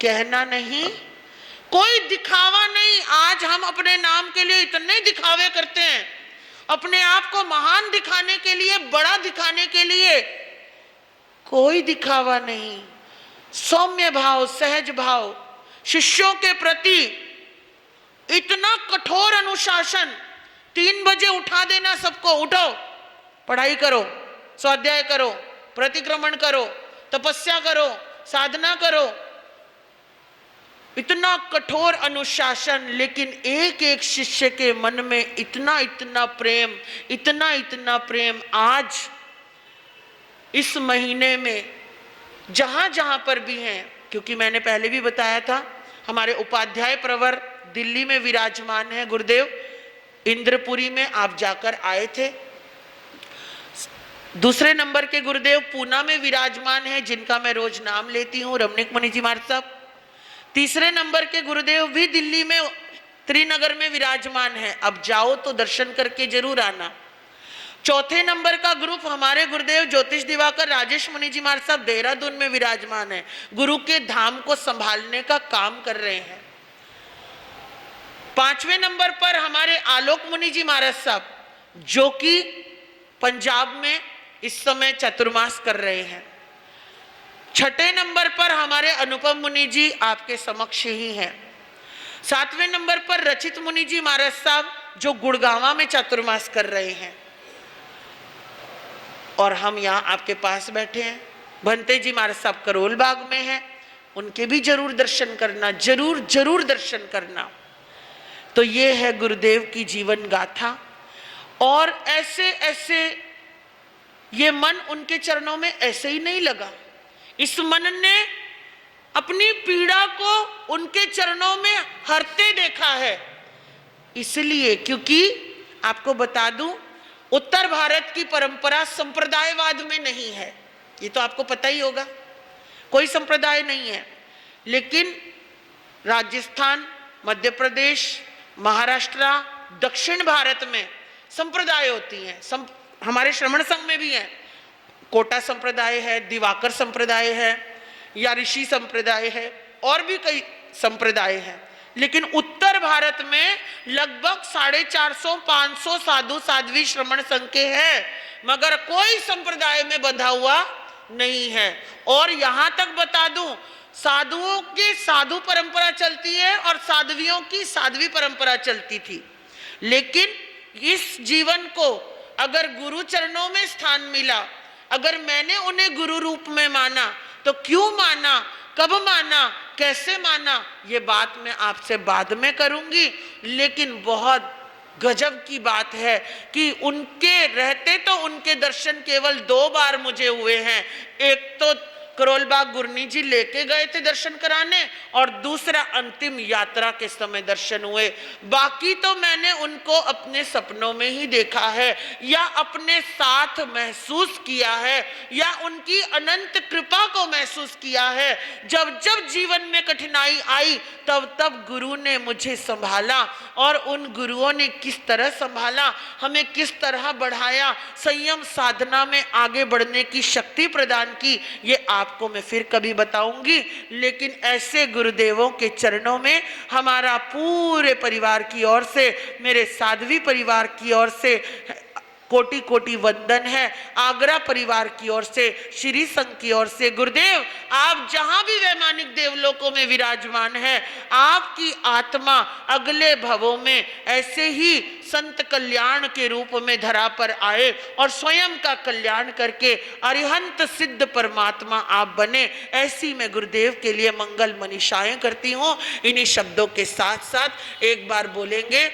कहना नहीं, कोई दिखावा नहीं। आज हम अपने नाम के लिए इतने दिखावे करते हैं, अपने आप को महान दिखाने के लिए, बड़ा दिखाने के लिए। कोई दिखावा नहीं, सौम्य भाव, सहज भाव। शिष्यों के प्रति इतना कठोर अनुशासन, 3 बजे उठा देना सबको, उठो, पढ़ाई करो, स्वाध्याय करो, प्रतिक्रमण करो, तपस्या करो, साधना करो। इतना कठोर अनुशासन, लेकिन एक एक शिष्य के मन में इतना इतना प्रेम, इतना इतना प्रेम। आज इस महीने में जहां जहां पर भी हैं, क्योंकि मैंने पहले भी बताया था, हमारे उपाध्याय प्रवर दिल्ली में विराजमान है गुरुदेव, इंद्रपुरी में आप जाकर आए थे। दूसरे नंबर के गुरुदेव पूना में विराजमान है, जिनका मैं रोज नाम लेती हूँ, रमणीक मुनि जी महाराज साहब। तीसरे नंबर के गुरुदेव भी दिल्ली में त्रिनगर में विराजमान है, अब जाओ तो दर्शन करके जरूर आना। चौथे नंबर का ग्रुप हमारे गुरुदेव ज्योतिष दिवाकर राजेश मुनि जी महाराज साहब देहरादून में विराजमान है, गुरु के धाम को संभालने का काम कर रहे हैं। 5वें नंबर पर हमारे आलोक मुनि जी महाराज साहब, जो कि पंजाब में इस समय चतुर्मास कर रहे हैं। 6ठे नंबर पर हमारे अनुपम मुनि जी आपके समक्ष ही हैं। 7वें नंबर पर रचित मुनि जी महाराज साहब, जो गुड़गावा में चतुर्मास कर रहे हैं, और हम यहाँ आपके पास बैठे हैं। भंते जी महाराज साहब करोल बाग में हैं, उनके भी जरूर दर्शन करना, जरूर जरूर दर्शन करना। तो ये है गुरुदेव की जीवन गाथा। और ऐसे ऐसे ये मन उनके चरणों में ऐसे ही नहीं लगा, इस मन ने अपनी पीड़ा को उनके चरणों में हरते देखा है। इसलिए क्योंकि आपको बता दूं, उत्तर भारत की परंपरा संप्रदायवाद में नहीं है, ये तो आपको पता ही होगा, कोई संप्रदाय नहीं है। लेकिन राजस्थान, मध्य प्रदेश, महाराष्ट्र, दक्षिण भारत में संप्रदाय होती हैं। हमारे श्रमण संघ में भी है, कोटा संप्रदाय है, दिवाकर संप्रदाय है, या ऋषि संप्रदाय है, और भी कई संप्रदाय हैं। लेकिन उत्तर भारत में लगभग 450-500 साधु साध्वी श्रमण संघ के हैं, मगर कोई संप्रदाय में बंधा हुआ नहीं है। और यहां तक बता दूं, साधुओं की साधु परंपरा चलती है और साध्वियों की साध्वी परंपरा चलती थी। लेकिन इस जीवन को अगर गुरु चरणों में स्थान मिला, अगर मैंने उन्हें गुरु रूप में माना, तो क्यों माना, कब माना, कैसे माना, ये बात मैं आपसे बाद में करूंगी। लेकिन बहुत गजब की बात है कि उनके रहते तो उनके दर्शन केवल 2 बार मुझे हुए हैं। एक तो करोलबाग गुरनी जी लेके गए थे दर्शन कराने, और दूसरा अंतिम यात्रा के समय दर्शन हुए। बाकी तो मैंने उनको अपने सपनों में ही देखा है, या अपने साथ महसूस किया है, या उनकी अनंत कृपा को महसूस किया है। जब जब जीवन में कठिनाई आई, तब तब गुरु ने मुझे संभाला, और उन गुरुओं ने किस तरह संभाला, हमें किस तरह बढ़ाया, संयम साधना में आगे बढ़ने की शक्ति प्रदान की, ये आपको मैं फिर कभी बताऊंगी। लेकिन ऐसे गुरुदेवों के चरणों में हमारा पूरे परिवार की ओर से, मेरे साध्वी परिवार की ओर से कोटि कोटि वंदन है आगरा परिवार की ओर से, श्री संघ की ओर से। गुरुदेव, आप जहां भी वैमानिक देवलोकों में विराजमान है, आपकी आत्मा अगले भवों में ऐसे ही संत कल्याण के रूप में धरा पर आए और स्वयं का कल्याण करके अरिहंत सिद्ध परमात्मा आप बने, ऐसी मैं गुरुदेव के लिए मंगल मनीषाएं करती हूं। इन्हीं शब्दों के साथ साथ एक बार बोलेंगे,